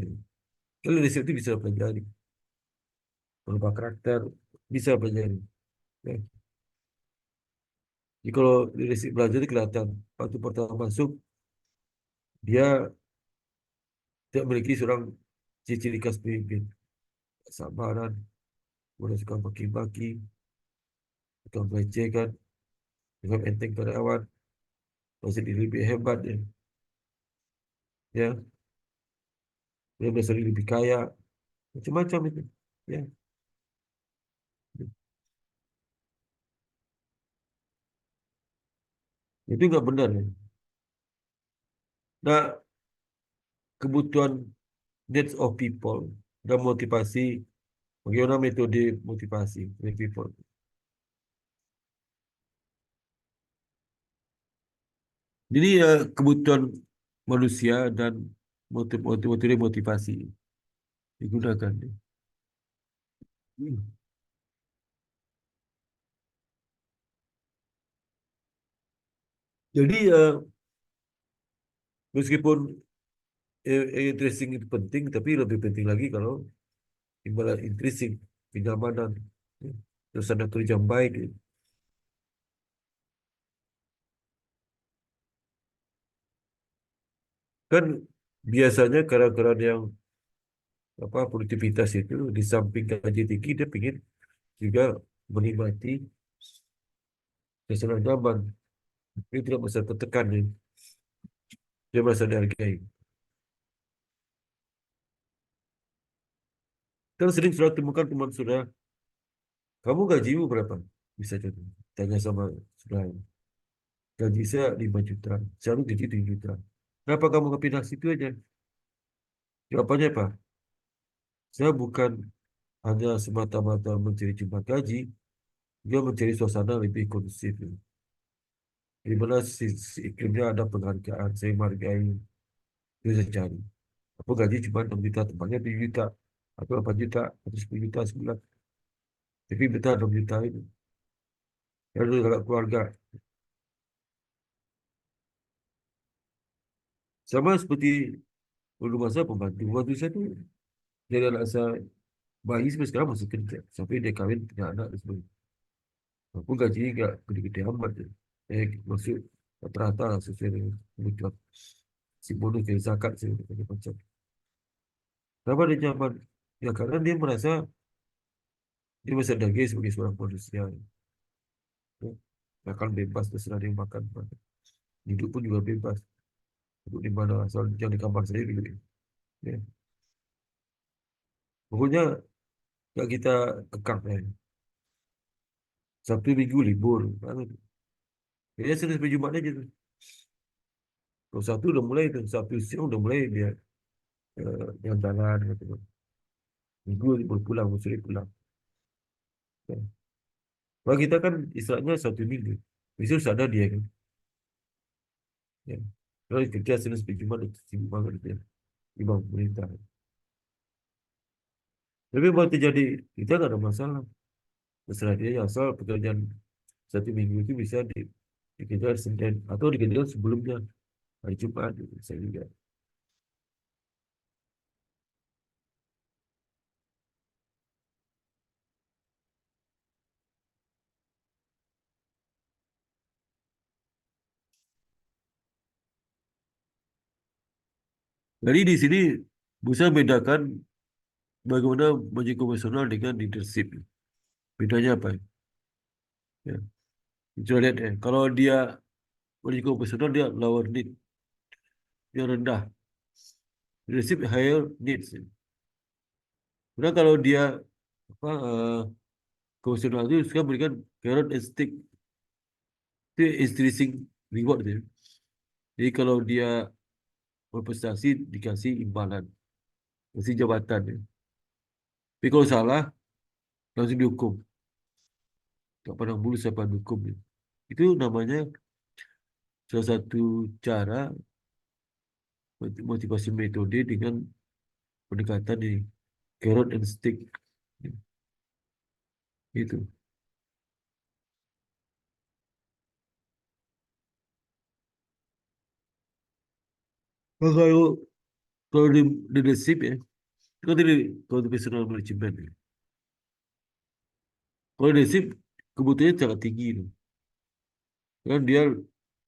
Kalau leadership itu bisa pelajari, berupa karakter bisa pelajari. Ya. Jadi kalau leadership belajar itu kelihatan waktu pertama masuk dia tidak memiliki seorang ciri-ciri khas pemimpin, kesabaran, kemudian suka maki-maki, suka melecehkan, dengan enteng karyawan, masih lebih hebat ya. Ya, dia biasanya lebih kaya, macam-macam itu. Ya, itu nggak benar ya. Nah, kebutuhan needs of people dan motivasi, bagaimana metode motivasi dari people. Jadi kebutuhan manusia dan metode motivasi digunakan. Hmm. Jadi meskipun tracing itu penting, tapi lebih penting lagi kalau imbalan intrinsik, kenyamanan, ya, suasana kerja yang baik. Ya. Kan biasanya karyawan yang apa produktivitas itu di samping gaji tinggi dia ingin juga menikmati suasana nyaman. Ini tidak merasa tertekan, ya. Dia merasa dihargai. Kan sering sudah temukan teman sudah, kamu gajimu berapa? Bisa jadi tanya sama saudara. Gaji saya 5 juta, saya gaji 7 juta. Kenapa kamu ke pindah situ aja? Jawabannya apa? Saya bukan hanya semata-mata mencari jumlah gaji, dia mencari suasana lebih kondusif. Di mana si iklimnya ada penghargaan, saya menghargai, itu saya cari. Aku gaji cuma 6 juta, tempatnya 7 juta, atau 8 juta, atau 10 juta sebulan. Tapi betah 6 juta itu. Lalu kalau keluarga, sama seperti dulu masa pembantu. Pembantu saya tuh dari anak saya bayi sampai sekarang masih kerja. Sampai dia kawin punya anak dan sebagainya. Aku gajinya nggak gede-gede amat. Ya. Masuk rata-rata sesuai dengan kebutuhan. Si bonus dari zakat sih macam. Kenapa dia nyaman? Ya karena dia merasa dia bisa dihargai sebagai seorang manusia. Ya. Makan bebas terserah dia makan. Hidup pun juga bebas. Duduk di mana asal jangan di kamar sendiri gitu. Ya. Pokoknya nggak kita kekang ya. Sabtu Minggu libur. Ya Senin sampai Jumat aja tuh. Kalau Sabtu udah mulai tuh, Sabtu siang udah mulai dia jalan-jalan gitu. Minggu libur pulang, sore pulang. Ya. Kalau kita kan istilahnya satu minggu. Besok sadar dia kan. Ya. Kalau kerja Senin sampai Jumat udah sibuk banget gitu ya. Imam pemerintah. Tapi kalau terjadi, kita nggak ada masalah. Terserah dia asal pekerjaan satu minggu itu bisa dikerjakan Senin atau dikerjakan sebelumnya hari Jumat gitu, bisa juga. Jadi di sini bisa membedakan bagaimana maju konvensional dengan leadership. Bedanya apa? Ya. Coba lihat ya. Kalau dia maju konvensional dia lower need, dia rendah. Leadership higher needs. Karena kalau dia apa konvensional itu suka berikan carrot and stick, itu increasing reward dia. Jadi kalau dia berprestasi dikasih imbalan, kasih jabatan ya. Tapi kalau salah langsung dihukum. Tak pandang bulu siapa dihukum ya. Itu namanya salah satu cara motivasi metode dengan pendekatan ini carrot and stick. Itu. Nah, kalau di leadership ya, itu kan tadi kalau di personal management ya. Kalau leadership kebutuhannya sangat tinggi loh. Kan dia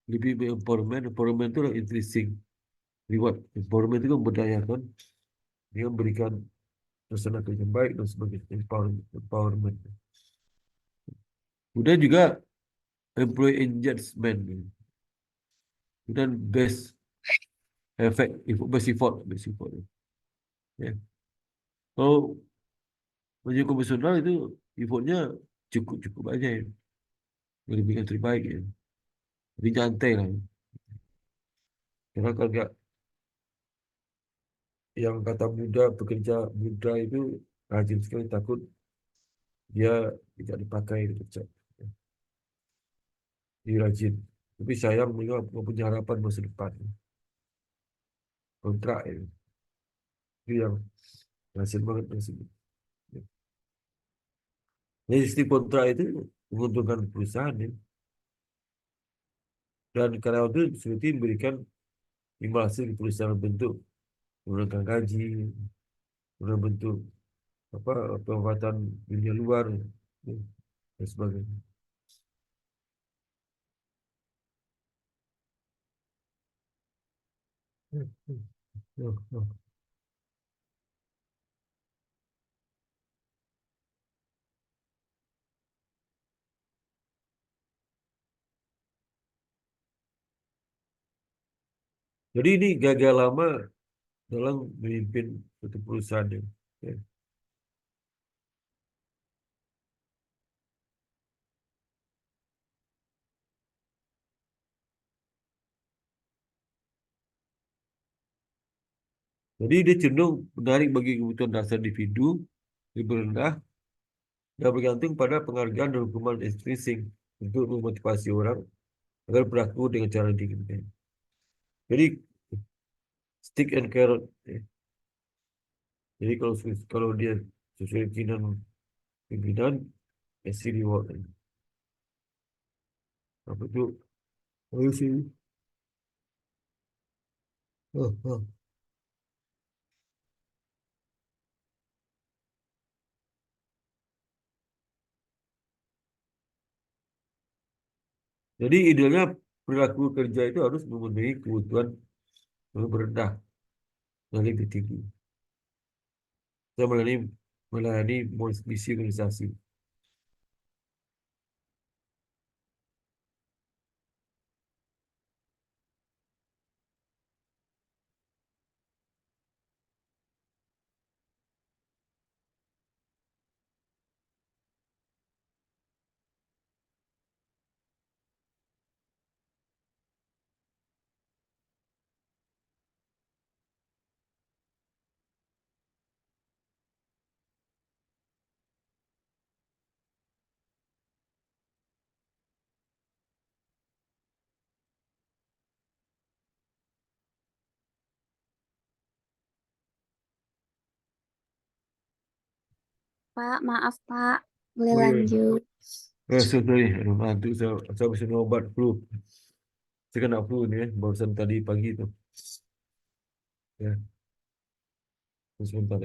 lebih empowerment, empowerment itu adalah intrinsic reward. Empowerment itu memberdayakan, dia memberikan suasana kerja yang baik dan sebagainya. Empowerment. Kemudian juga employee engagement dan best effect, best effort. Ya. Kalau menjadi komisioner itu effortnya cukup aja ya, lebih yang terbaik ya, lebih nyantai lah. Karena kalau nggak yang kata muda pekerja muda itu rajin sekali, takut dia tidak dipakai dipecat. Dia rajin, tapi sayang mereka punya harapan masa depan, kontrak ya. Itu yang hasil banget hasil. Jadi sistem kontrak itu menguntungkan perusahaan ya. Dan karena itu seperti memberikan imbal hasil di perusahaan bentuk menurunkan gaji, dalam bentuk apa penempatan dunia luar ya, dan sebagainya. Ya, ya. Jadi ini gagal lama dalam memimpin suatu perusahaan ya. Ya. Jadi dia cenderung menarik bagi kebutuhan dasar individu, lebih rendah, dan bergantung pada penghargaan dan hukuman intrinsik untuk memotivasi orang agar berlaku dengan cara yang diinginkan. Jadi stick and carrot. Ya. Jadi kalau dia sesuai keinginan pimpinan, kasih reward. Apa itu? Oh, sih. Oh, oh. Jadi idealnya perilaku kerja itu harus memenuhi kebutuhan yang berendah dan lebih tinggi. Saya melayani misi organisasi. Pak, maaf Pak. Boleh Oh iya, lanjut. sorry, aduh, ngantuk saya habis minum obat flu. Saya kena flu ni, barusan tadi pagi tu. Ya, sebentar.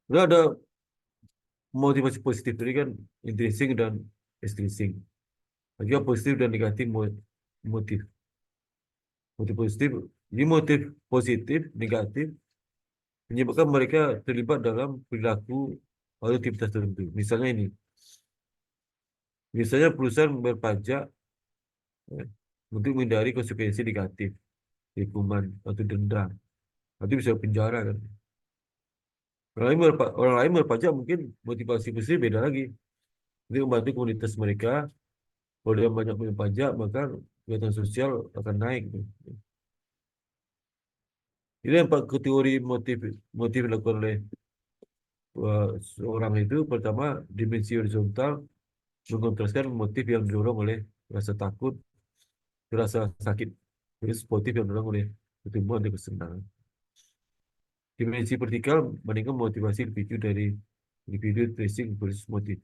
Nah, ada motivasi positif tadi kan intrinsic dan extrinsic. Juga positif dan negatif motif. Motif positif, ini motif positif, negatif menyebabkan mereka terlibat dalam perilaku atau aktivitas tertentu. Misalnya ini, misalnya perusahaan berpajak untuk menghindari konsekuensi negatif, hukuman atau denda, atau bisa penjara kan. Orang lain berpajak mungkin motivasi positif beda lagi. Untuk membantu komunitas mereka, kalau dia banyak bayar pajak, maka kegiatan sosial akan naik. Ini empat kategori motif motif dilakukan oleh seorang itu. Pertama, dimensi horizontal mengontraskan motif yang didorong oleh rasa takut, rasa sakit. Jadi motif yang didorong oleh pertumbuhan dan kesenangan. Dimensi vertikal meningkatkan motivasi individu dari individu tracing versus motif.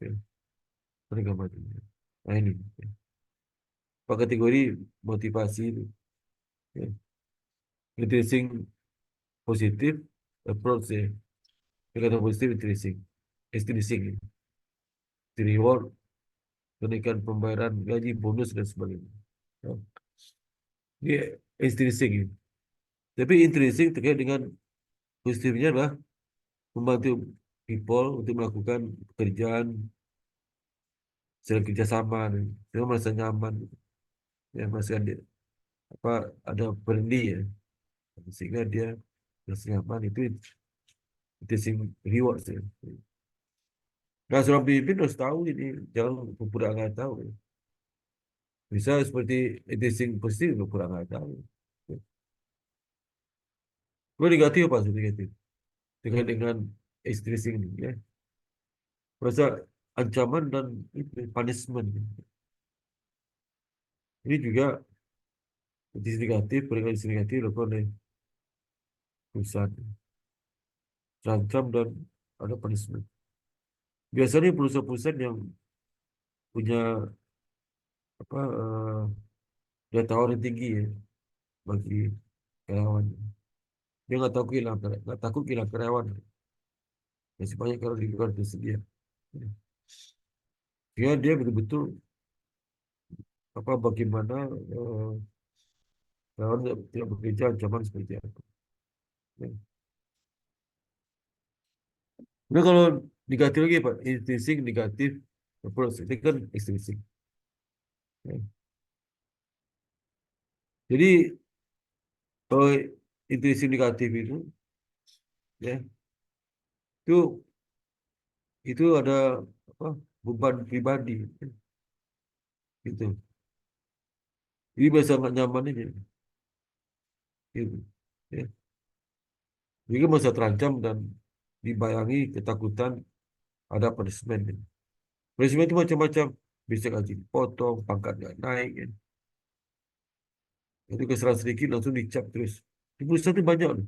Meningkatkan motivasi. Nah ini. Empat kategori motivasi itu. Ya. Tracing positif, approach ya. Pendekatan positif intrinsic. Extrinsic. Di reward, kenaikan pembayaran gaji, bonus, dan sebagainya. Ya. Ini extrinsic. Ya. Tapi intrinsic terkait dengan positifnya adalah membantu people untuk melakukan pekerjaan secara kerjasama. Dia merasa nyaman. Ya, merasa apa, ada friendly ya. Sehingga dia merasa nyaman. Itu intrinsic reward. Ya. Nah, seorang pemimpin harus tahu ini. Jangan pura-pura nggak tahu. Ya. Bisa seperti intrinsic positif, pura-pura nggak tahu. Ya. Kalau negatif apa? Negatif. Dengan extrinsic ini. Ya. Merasa ancaman dan itu, punishment. Ini juga intrinsic negatif, peringatan intrinsic negatif dilakukan oleh perusahaan. Terancam dan ada punishment. Biasanya perusahaan-perusahaan yang punya apa daya tawar yang tinggi ya bagi karyawan. Dia nggak takut kehilangan karyawan. Masih banyak kalau di luar tersedia. Dia betul-betul apa bagaimana karyawan tidak bekerja ancaman seperti apa. Ya. Nah, kalau negatif lagi Pak, intrinsic negatif approach itu kan ekstrinsik. Ya. Jadi kalau intrinsic negatif ya itu itu ada apa beban pribadi gitu. Jadi biasa nggak nyaman aja gitu. Ya. Jadi masa terancam dan dibayangi ketakutan ada punishment. Ya. Punishment itu macam-macam. Bisa gaji dipotong, pangkat nggak naik. Ya. Itu kesalahan sedikit langsung dicap terus. Di perusahaan itu banyak loh.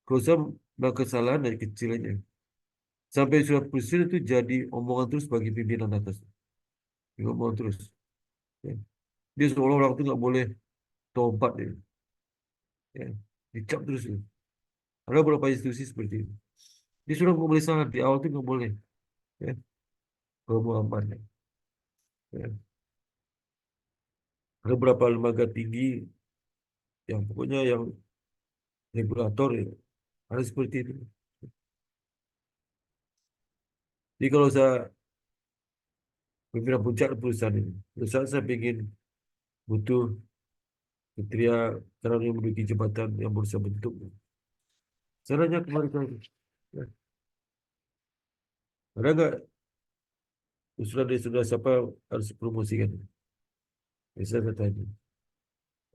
Kalau saya melakukan kesalahan dari kecil aja. Sampai surat presiden itu jadi omongan terus bagi pimpinan atas. Ngomong terus. Ya. Dia seolah orang itu nggak boleh tobat. Ya. Ya. Dicap terus. Ya. Ada beberapa institusi seperti itu. Dia sudah nggak boleh salah. Di awal itu nggak boleh. Ya. Kalau mau aman. Ya. Ya. Ada beberapa lembaga tinggi yang pokoknya yang regulator ya. Ada seperti itu. Jadi kalau saya pimpinan puncak perusahaan ini, perusahaan saya ingin butuh kriteria orang yang memiliki jabatan yang berusaha bentuk. Saya nanya ke mereka itu. Ya. Ada nggak usulan dari saudara siapa harus dipromosikan? Biasanya saya tanya.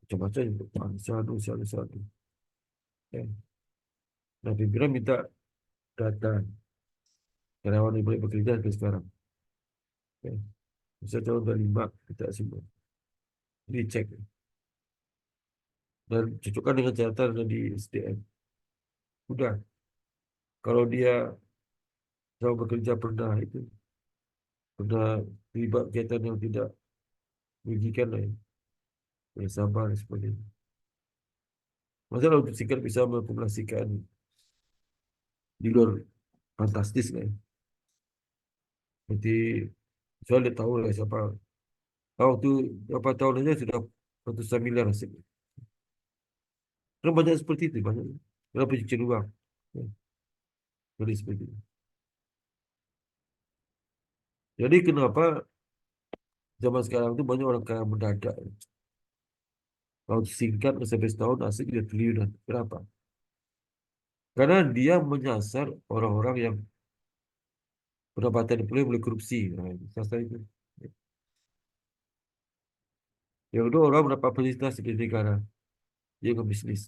Macam-macam itu. Satu. Ya. Nah, pimpinan minta data karyawan yang boleh bekerja sampai sekarang. Ya. Bisa tahun 25 kita simpan. Dicek. Dan cocokkan dengan catatan yang di SDM. Udah. Kalau dia kalau bekerja pernah terlibat kegiatan yang tidak merugikan lah ya. Ya, sabar dan sebagainya. Masalah untuk singkat bisa mengakumulasikan di luar fantastis lah. Berarti saya udah tahu lah siapa. Waktu berapa tahun aja sudah ratusan miliar hasil. Kan banyak seperti itu, banyak. Kenapa cuci uang? Ya, jadi seperti itu. Jadi kenapa zaman sekarang itu banyak orang kaya mendadak? Kalau singkat sampai setahun asik dia triliunan. Kenapa? Karena dia menyasar orang-orang yang pendapatan boleh korupsi. Nah, sasar itu. Yang kedua orang mendapat fasilitas di negara. Dia ke bisnis.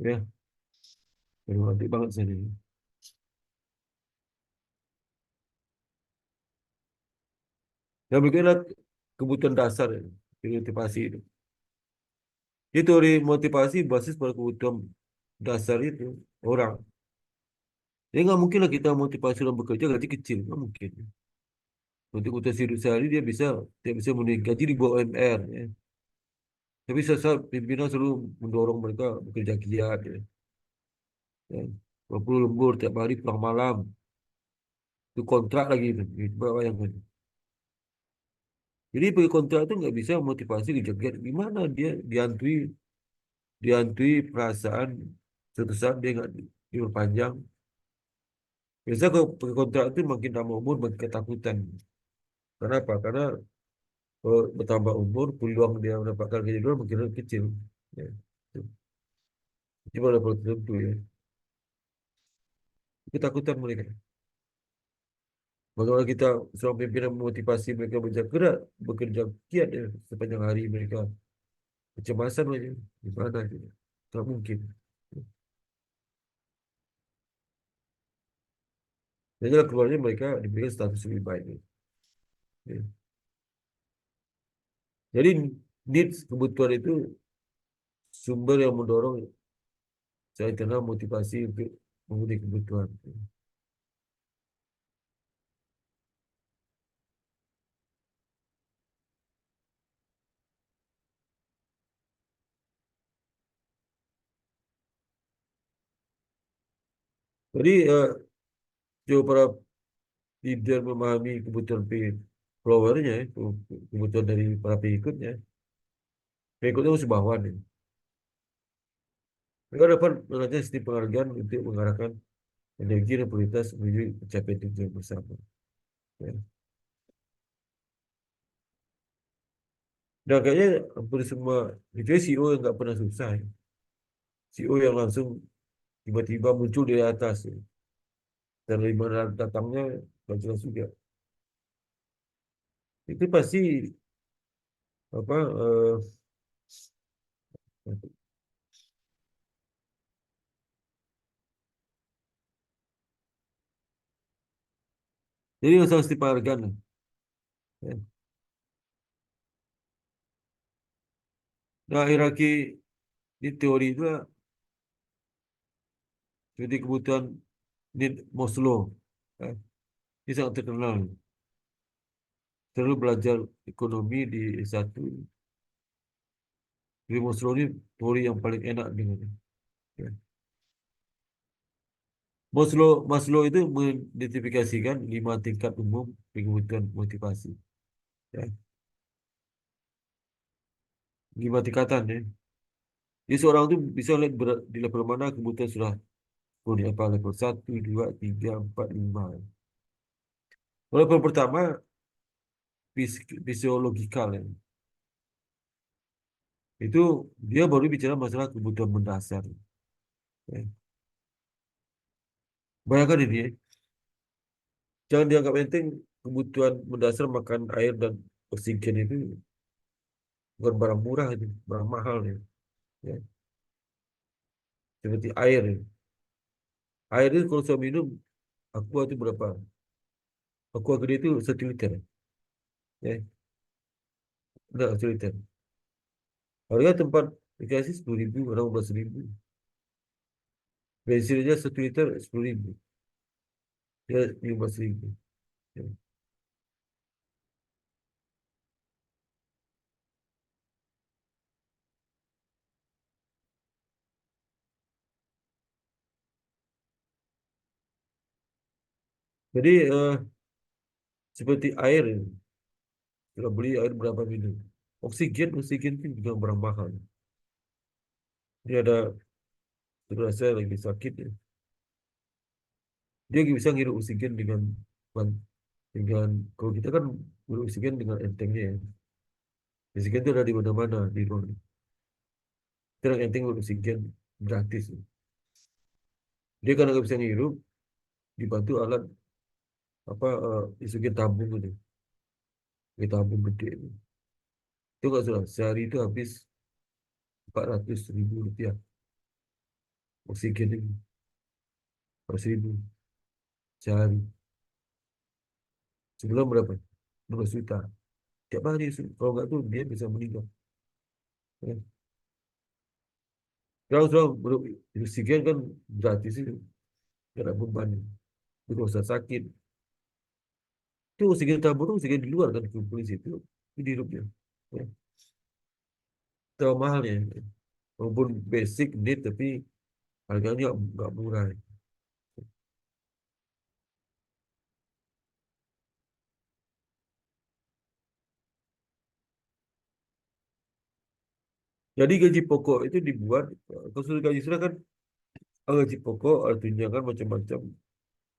Ya, romantik banget saya ini. Dan beginilah kebutuhan dasar ya, motivasi itu. Itu teori motivasi basis pada kebutuhan dasar itu orang. Ya nggak mungkin lah kita motivasi orang bekerja gaji kecil, nggak mungkin. Untuk kebutuhan hidup sehari dia bisa menaik gaji di bawah UMR. Ya. Tapi saya pimpinan selalu mendorong mereka bekerja giat. Ya. Ya. 20 lembur tiap hari pulang malam. Itu kontrak lagi itu. Bayangkan. Jadi bagi kontrak itu nggak bisa motivasi kerja giat. Gimana dia dihantui perasaan suatu saat dia nggak diperpanjang. Biasanya kalau pakai kontrak itu makin tambah umur makin ketakutan. Kenapa? Karena bertambah umur, peluang dia mendapatkan gaji luar makin kecil. Ya. Itu pada tertentu ya. Ketakutan mereka. Bagaimana kita seorang pimpinan memotivasi mereka bekerja giat ya, sepanjang hari mereka kecemasan aja. Gimana gitu. Tak mungkin. Jadi keluarnya mereka diberikan status lebih baik. Ya. Jadi needs kebutuhan itu sumber yang mendorong saya kenal motivasi untuk memenuhi kebutuhan. Jadi coba para leader memahami kebutuhan followernya, kebutuhan dari para pengikutnya. Pengikutnya harus bawahan. Ya. Mereka dapat mengajar sistem penghargaan untuk mengarahkan energi dan prioritas menuju mencapai tujuan bersama. Ya. Dan kayaknya hampir semua, kecuali CEO yang nggak pernah susah. Ya. CEO yang langsung tiba-tiba muncul dari atas. Ya. Dan dari mana datangnya, nggak jelas juga. Itu pasti apa? Jadi masalah sistem penghargaan. Ya. Nah, hierarki di teori itu lah, seperti kebutuhan need Maslow. Ya. Ini sangat terkenal. Selalu belajar ekonomi di S1. Jadi Maslow ini teori yang paling enak dengan. Ya. Maslow itu mengidentifikasikan 5 tingkat umum kebutuhan motivasi. Ya. 5 tingkatan ya. Jadi seorang itu bisa lihat di level mana kebutuhan sudah di apa level 1, 2, 3, 4, 5. Level pertama fisiologikal ya. Itu dia baru bicara masalah kebutuhan mendasar. Ya. Bayangkan ini ya. Jangan dianggap enteng kebutuhan mendasar makan air dan oksigen itu bukan barang murah itu, barang mahal ya. Ya. Seperti air ya. Air itu kalau saya minum, aqua itu berapa? Aqua gede itu 1 liter. Ya. Enggak, 1 liter. Harga tempat Dikasih 10.000, orang 12.000. Bensin aja 1 liter 10.000. Ya 15.000. Ya. Jadi seperti air, kalau beli air berapa minum. Oksigen itu juga barang mahal. Ini ada saudara saya lagi sakit ya. Dia bisa ngirup oksigen dengan kalau kita kan ngirup oksigen dengan entengnya ya. Oksigen itu ada di mana-mana di ruang. Kita enteng ngirup oksigen gratis. Ya. Dia karena nggak bisa ngirup, dibantu alat apa oksigen tabung gitu, tabung gede itu. Itu nggak salah, sehari itu habis 400.000 rupiah oksigen itu, 400.000 sehari. Sebulan berapa? 12 juta. Tiap hari, kalau nggak tuh dia bisa meninggal. Ya. Kalau oksigen kan gratis itu, nggak ada beban. Itu kalau usah sakit, itu oksigen tabung itu oksigen di luar kan, kumpul di situ, itu dihirupnya. Ya. Itu mahal ya. Walaupun basic need, tapi harganya nggak murah. Jadi gaji pokok itu dibuat, kalau sudah gaji sudah kan, gaji pokok artinya kan macam-macam.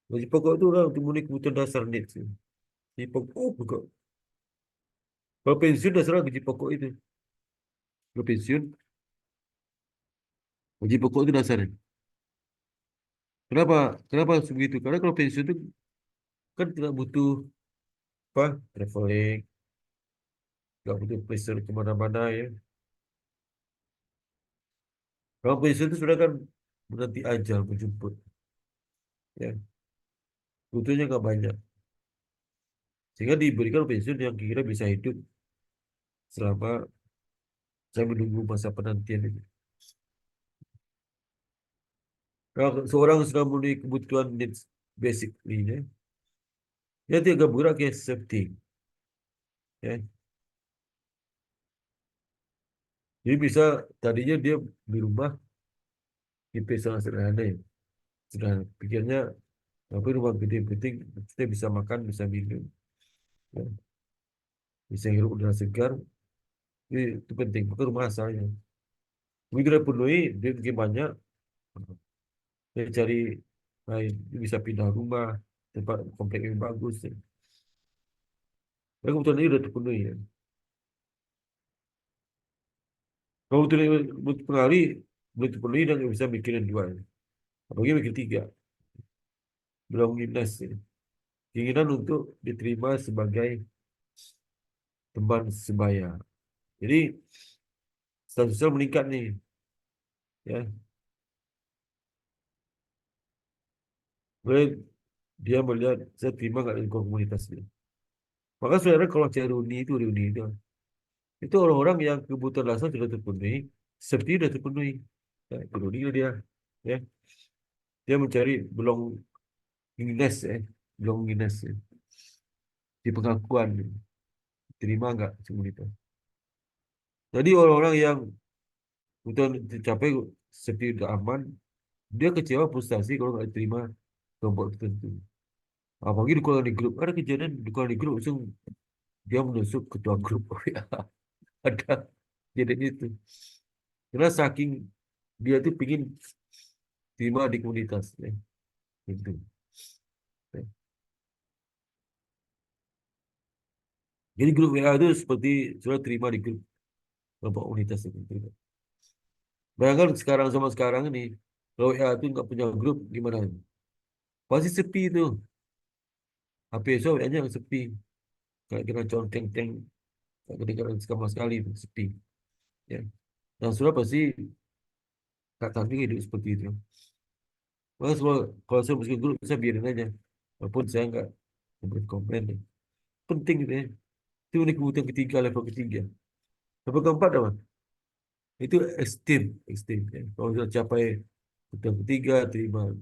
Gaji pokok itu lah untuk memenuhi kebutuhan dasar needs. Gaji pokok. Kalau pensiun dasar gaji pokok itu. Kalau pensiun, gaji pokok itu dasarnya. Kenapa? Kenapa begitu? Karena kalau pensiun itu kan tidak butuh apa? Traveling, nggak butuh pressure kemana-mana ya. Kalau pensiun itu sudah kan menanti ajal menjemput. Ya, butuhnya nggak banyak. Sehingga diberikan pensiun yang kira bisa hidup selama saya menunggu masa penantian itu. Kalau seorang sudah memenuhi kebutuhan needs basically, ya, dia tidak bergerak ke safety. Ya. Jadi bisa tadinya dia di rumah IP sangat sederhana ya. Sudah pikirnya tapi rumah gede penting kita bisa makan, bisa minum, ya. Bisa hirup udara segar, itu penting. Bukan rumah asalnya. Begitu dia penuhi, dia mungkin banyak, dia cari lain, dia bisa pindah rumah, tempat komplek yang bagus. Ya. Tapi kebetulan ini udah terpenuhi ya. Kalau betul pengali belum terpenuhi dan nggak bisa mikirin dua. Ya. Apalagi mikir tiga, belongingness. Ya. Keinginan untuk diterima sebagai teman sebaya. Jadi status sosial meningkat nih, ya. Mulai dia melihat saya terima nggak di komunitas ini. Maka saudara kalau cari reuni itu orang-orang yang kebutuhan dasar sudah terpenuhi, seperti sudah terpenuhi. Ya, itu reuni dia, ya. Dia mencari belongingness, ya, belongingness, ya. Di pengakuan, ya. Terima nggak komunitas. Jadi orang-orang yang kebutuhan tercapai seperti udah aman, dia kecewa frustasi kalau nggak diterima kelompok tertentu. Apalagi di kalau di grup, ada kejadian di kalau di grup langsung dia menusuk ketua grup. Ya, ada kejadian itu. Karena saking dia tuh pingin terima di komunitas, ya. Gitu. Ya. Jadi grup WA itu seperti sudah terima di grup kelompok komunitas itu. Bayangkan sekarang sama sekarang ini, kalau WA itu nggak punya grup gimana? Pasti sepi itu. HP so WA-nya sepi. Kayak kena conteng-teng, nggak kedengaran sama sekali itu sepi. Ya. Dan sudah pasti Kak Taufik hidup seperti itu. Maka semua, kalau saya masuk grup, saya biarin aja. Walaupun saya nggak berkomen. Ya. Penting gitu ya. Itu ini kebutuhan ketiga, level ketiga. Level keempat apa? Itu esteem ya. Kalau sudah capai urutan ketiga, terima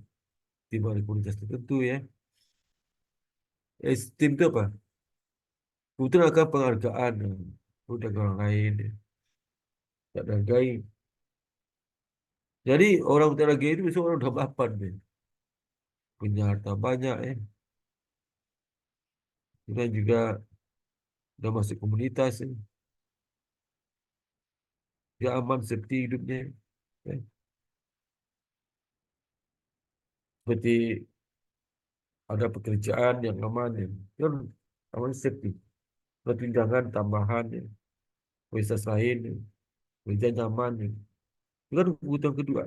di komunitas tertentu ya. Esteem itu apa? Kebetulan akan penghargaan udah orang lain ya. Tak hargai. Jadi orang tak hargai itu biasanya orang udah mapan ya. Punya harta banyak ya. Kita juga udah masuk komunitas ya. Dia aman seperti hidupnya ya. Seperti ada pekerjaan yang aman ya. Kan aman safety. Ada tunjangan tambahan ya. Kualitas lain ya. Kerja nyaman ya. Itu kan kebutuhan kedua.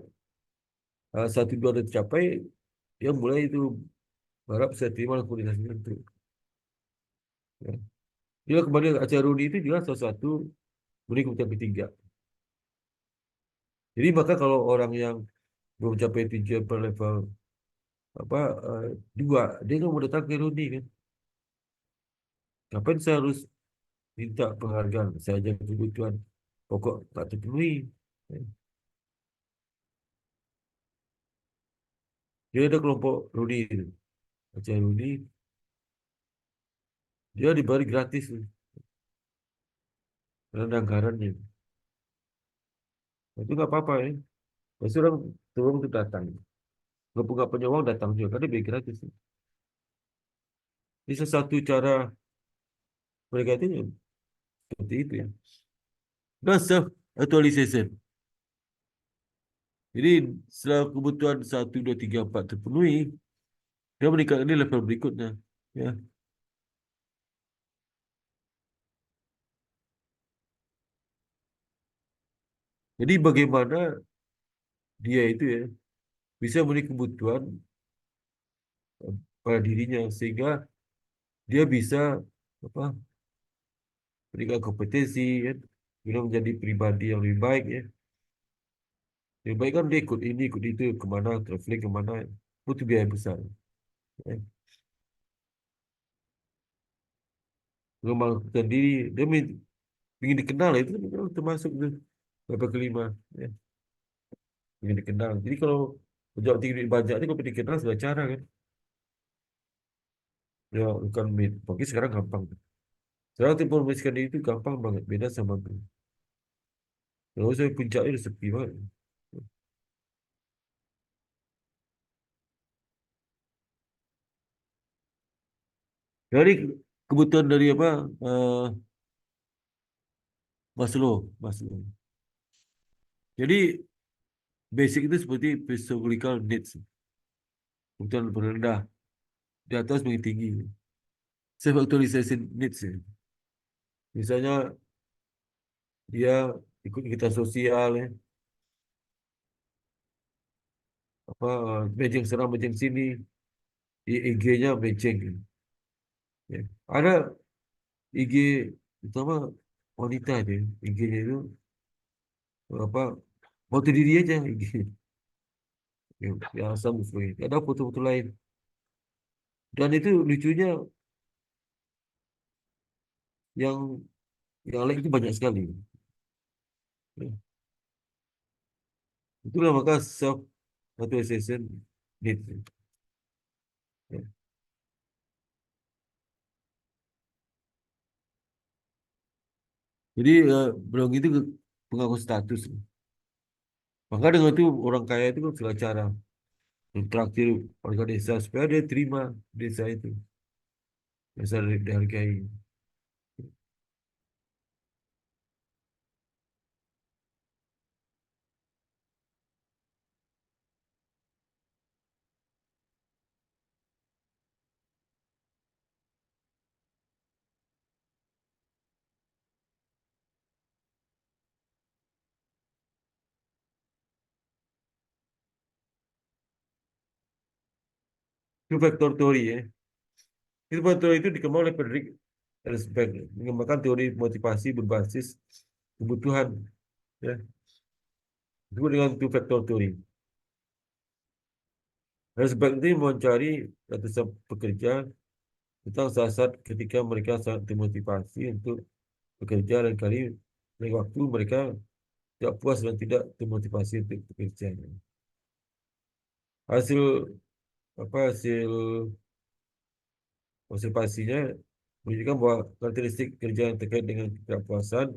Satu dua udah tercapai, dia mulai itu berharap bisa terima komunitas tertentu. Ya. Dia kembali acara Rudi itu juga salah satu beri kebutuhan ketiga. Jadi maka kalau orang yang belum mencapai tujuan per level apa eh, dua, dia nggak mau datang ke Rudi kan. Kapan saya harus minta penghargaan? Saya jaga kebutuhan pokok tak terpenuhi. Ya. Dia ada kelompok Rudi itu. Acara Rudi, dia diberi gratis tuh, karena ada anggarannya. Itu nggak apa-apa ya. Pasti orang turun itu datang. Nggak punya uang datang juga, karena dia gratis. Ini salah satu cara mereka itu ya, seperti itu ya. Dan self actualization. Jadi setelah kebutuhan 1, 2, 3, 4 terpenuhi, dia meningkatkan di level berikutnya. Ya. Jadi bagaimana dia itu ya bisa memenuhi kebutuhan pada dirinya sehingga dia bisa apa meningkat kompetensi ya, guna menjadi pribadi yang lebih baik ya. Lebih baik kan dia ikut ini, ikut itu, kemana, traveling kemana, butuh biaya besar. Ya. Mengembangkan diri, dia ingin dikenal itu kan termasuk itu babak kelima. Ya. Ingin dikenal. Jadi kalau pejabat tinggi duit banyak itu kalau dikenal sudah cara kan. Ya bukan bagi sekarang gampang. Sekarang tipe memisahkan diri itu gampang banget, beda sama dulu. Kalau saya puncaknya udah sepi banget. Dari kebutuhan dari apa? eh Maslow. Jadi basic itu seperti physiological needs. Kebutuhan berendah, di atas makin tinggi. Self actualization needs ya. Misalnya dia ikut kegiatan sosial ya, apa mejeng sana mejeng sini, di IG-nya mejeng. Ya. Ada IG terutama wanita itu, IG-nya itu apa foto diri aja IG. Ya, asal musuh. Ada foto-foto lain. Dan itu lucunya yang yang lain itu banyak sekali. Ya. Itulah maka self actualization need. Ya. Jadi belum itu pengaku status. Maka dengan itu orang kaya itu kan segala cara mentraktir warga desa supaya dia terima desa itu, desa dihargai. Itu faktor teori ya. Itu faktor teori itu dikembangkan oleh Frederick Herzberg, mengembangkan teori motivasi berbasis kebutuhan. Ya. Disebut dengan two factor teori. Herzberg ini mencari ratusan pekerja tentang saat-saat ketika mereka sangat termotivasi untuk bekerja dan kali dari waktu mereka tidak puas dan tidak termotivasi untuk bekerja. Hasil hasil observasinya menunjukkan bahwa karakteristik kerja yang terkait dengan ketidakpuasan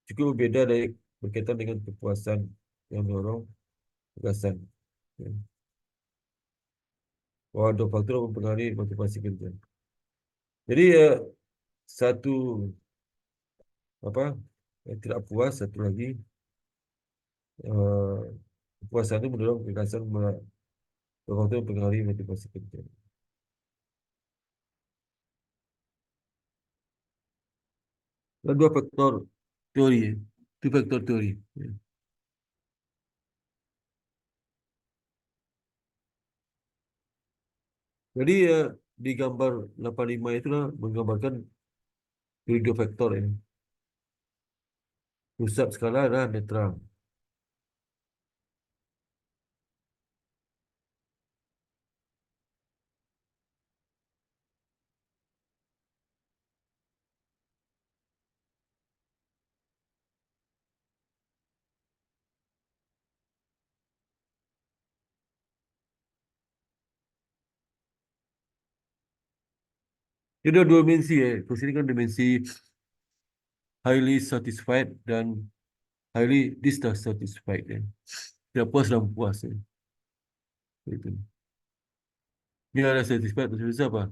cukup berbeda dari berkaitan dengan kepuasan yang mendorong gagasan. Ya. Bahwa dua faktor mempengaruhi motivasi kerja. Jadi satu yang tidak puas, satu lagi eh, kepuasan itu mendorong gagasan, dua faktor mempengaruhi motivasi kerja. Dan dua faktor teori, itu faktor teori. Ya. Jadi di gambar 85 itulah menggambarkan dua faktor ya. Pusat skala adalah netral. Jadi ada dua dimensi ya. Terus ini kan dimensi highly satisfied dan highly dissatisfied ya. Tidak puas dan puas ya. Itu. Ini ada satisfied itu apa?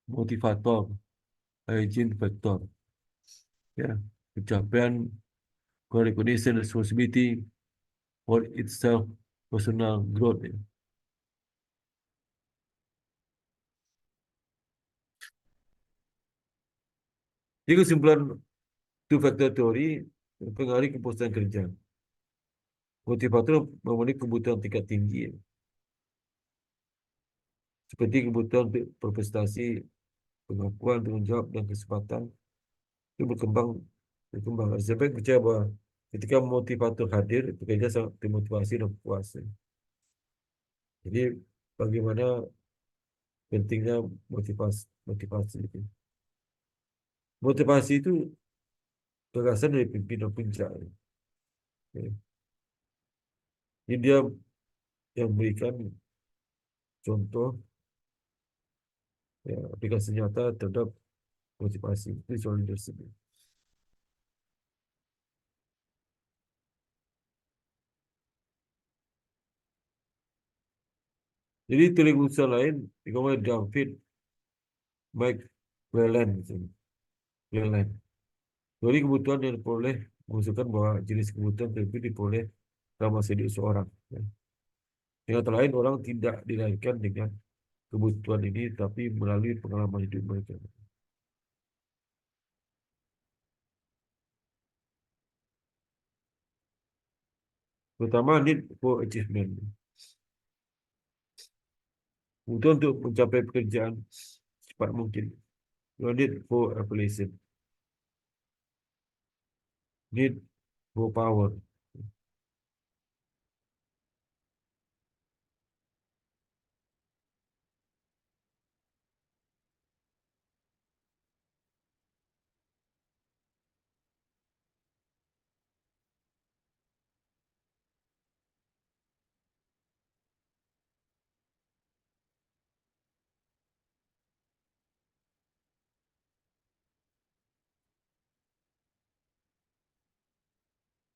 Motivator, hygiene factor. Ya, pencapaian recognition responsibility for itself personal growth ya. Jadi kesimpulan two factor teori mempengaruhi kepuasan kerja. Motivator memenuhi kebutuhan tingkat tinggi ya. Seperti kebutuhan untuk berprestasi, pengakuan, tanggung jawab, dan kesempatan itu berkembang. Sampai percaya bahwa ketika motivator hadir, pekerja sangat termotivasi dan puas. Ya. Jadi bagaimana pentingnya motivasi itu. Motivasi itu gagasan dari pimpinan puncak. Ya. Jadi dia yang memberikan contoh ya, aplikasi nyata terhadap motivasi itu soal leadership. Jadi teori usaha lain dikatakan David Mike Whelan. Whelan. Teori kebutuhan yang diperoleh mengusulkan bahwa jenis kebutuhan tertentu diperoleh dalam masa hidup seorang. Ya. Dengan kata lain, orang tidak dilahirkan dengan kebutuhan ini, tapi melalui pengalaman hidup mereka. Terutama need for achievement. Kebutuhan untuk mencapai pekerjaan secepat mungkin. Need for affiliation. Need for power.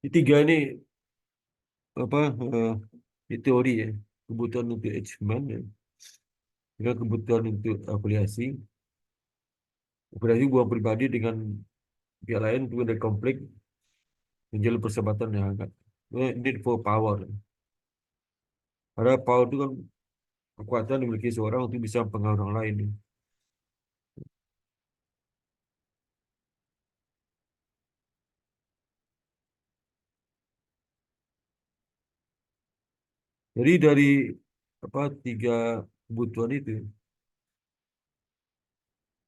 Ini tiga ini apa teori ya, kebutuhan untuk achievement ya. Dengan kebutuhan untuk afiliasi hubungan pribadi dengan pihak lain itu ada konflik menjalin persahabatan yang hangat. Need for power. Ada power itu kan kekuatan yang dimiliki seorang untuk bisa mempengaruhi orang lain. Jadi dari tiga kebutuhan itu,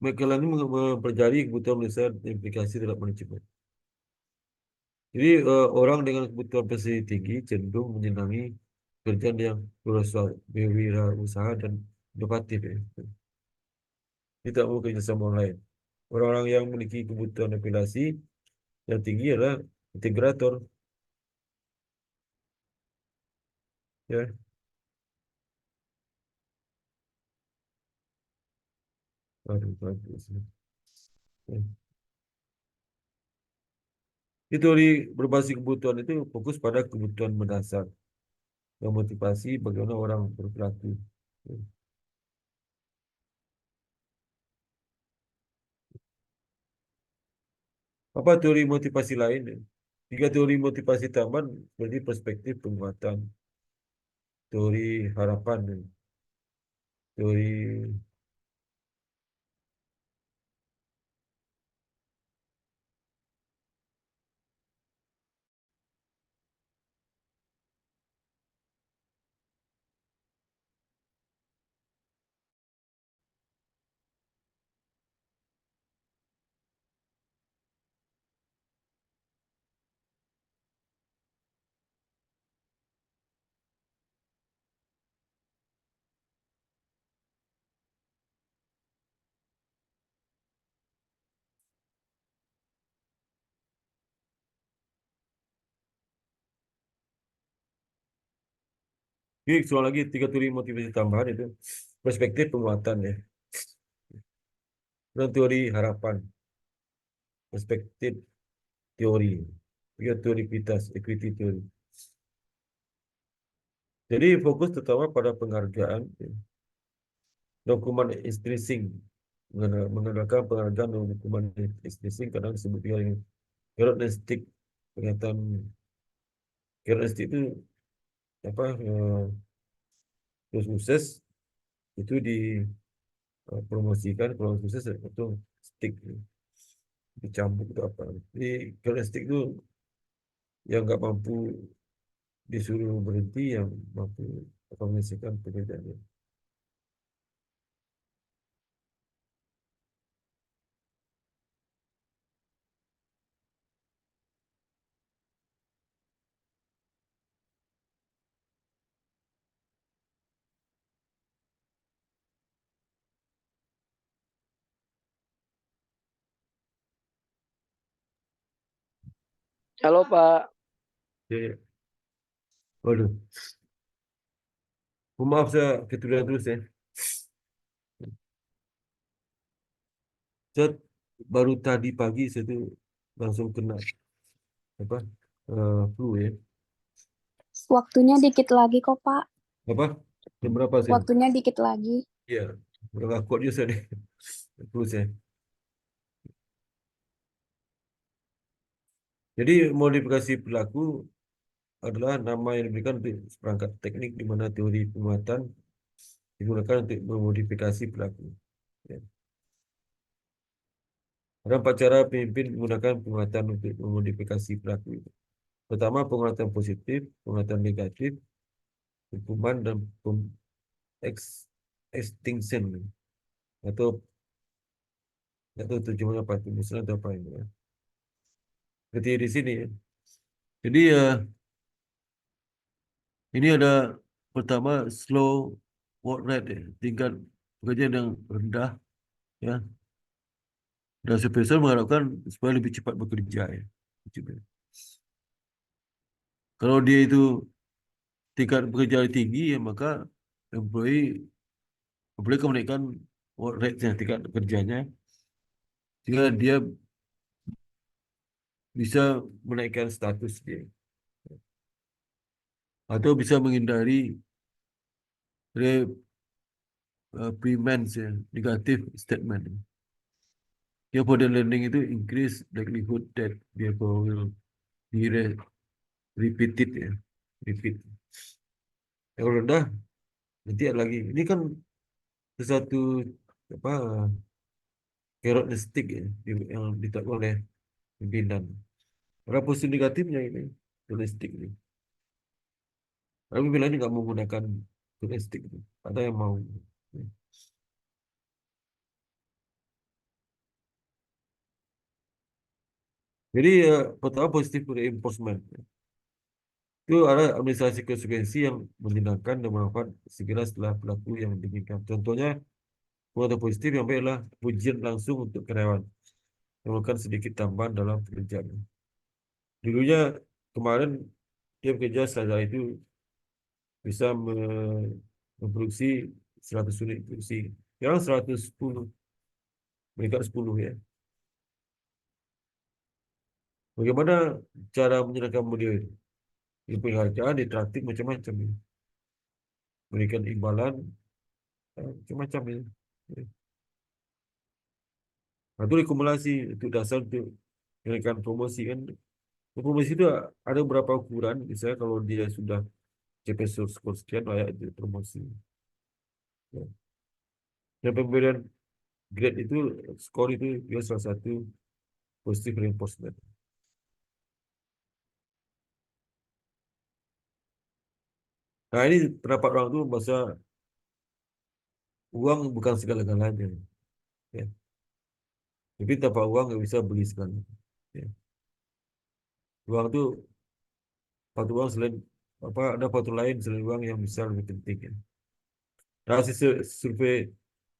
McKellen ini mempelajari kebutuhan besar implikasi terhadap manajemen. Jadi orang dengan kebutuhan prestasi tinggi cenderung menyenangi pekerjaan yang berwirausaha dan inovatif ya. Tidak mau kerja sama orang lain. Orang-orang yang memiliki kebutuhan afiliasi yang tinggi adalah integrator, Ya. Aduh, bagus. Ya. Di teori berbasis kebutuhan itu fokus pada kebutuhan mendasar, memotivasi bagaimana orang berperilaku. Ya. Apa teori motivasi lain? Ya? Tiga teori motivasi tambahan seperti perspektif penguatan, teori harapan, ya. Teori Jadi soal lagi tiga teori motivasi tambahan itu perspektif penguatan ya, dan teori harapan, perspektif teori, tiga teori equitas, equity teori. Jadi fokus terutama pada penghargaan, ya. Dokumen instruising, menggunakan penghargaan dan dokumen instruising kadang disebut dengan carrot and stick. Pernyataan carrot and stick itu apa? Terus sukses itu dipromosikan, kalau sukses itu stick. Dicambuk atau apa. Jadi karakteristik itu yang nggak mampu disuruh berhenti, yang mampu menyelesaikan pekerjaannya. Halo Pak. Jadi, waduh, maaf saya keturunan terus ya. Saya baru tadi pagi saya tuh langsung kena apa flu ya. Waktunya dikit lagi kok, Pak. Apa? Jam berapa sih? Waktunya dikit lagi. Iya, udah kuat juga saya nih. Flu saya. Jadi modifikasi perilaku adalah nama yang diberikan untuk seperangkat teknik di mana teori penguatan digunakan untuk memodifikasi perilaku. Ya. Ada empat cara pemimpin menggunakan penguatan untuk memodifikasi perilaku itu. Pertama, penguatan positif, penguatan negatif, hukuman, dan extinction. Atau atau terjemahnya apa itu, misalnya atau apa ini ya. Seperti di sini ya. Jadi ya ini ada pertama slow work rate ya, tingkat pekerjaan yang rendah ya. Dan supervisor mengharapkan supaya lebih cepat bekerja ya. Kalau dia itu tingkat pekerja tinggi ya maka employee boleh menaikkan work rate-nya, tingkat kerjanya, sehingga dia bisa menaikkan status dia. Atau bisa menghindari reprimands ya, negatif statement. Ya, modern learning itu increase likelihood that behavior will be repeated ya, repeat. Yang rendah nanti ada lagi. Ini kan sesuatu apa carrot and stick ya, yang ditetapkan oleh pimpinan. Ada positif negatifnya ini, domestik ini. Tapi bila ini nggak menggunakan domestik itu, ada yang mau. Jadi pertama positif reinforcement. Itu ada administrasi konsekuensi yang menyenangkan dan bermanfaat segera setelah pelaku yang diinginkan. Contohnya, penguatan positif yang baik adalah pujian langsung untuk karyawan. Yang melakukan sedikit tambahan dalam pekerjaan. Dulunya kemarin dia bekerja setelah itu bisa memproduksi 100 unit produksi. Sekarang 110, meningkat 10 ya. Bagaimana cara menyenangkan model itu? Di penghargaan, ditraktir macam-macam ya. Berikan imbalan, macam-macam ya. Nah, itu akumulasi untuk dasar untuk menyenangkan promosi kan. Promosi itu ada beberapa ukuran. Misalnya kalau dia sudah capai skor sekian, layak itu promosi. Ya. Dan pemberian grade itu, skor itu juga salah satu positive reinforcement. Nah, ini pendapat orang itu bahasa uang bukan segala-galanya. Ya. Tapi tanpa uang nggak bisa beli segalanya. Ya. Uang itu faktor uang selain apa, ada faktor lain selain uang yang bisa lebih penting ya. Nah, hasil survei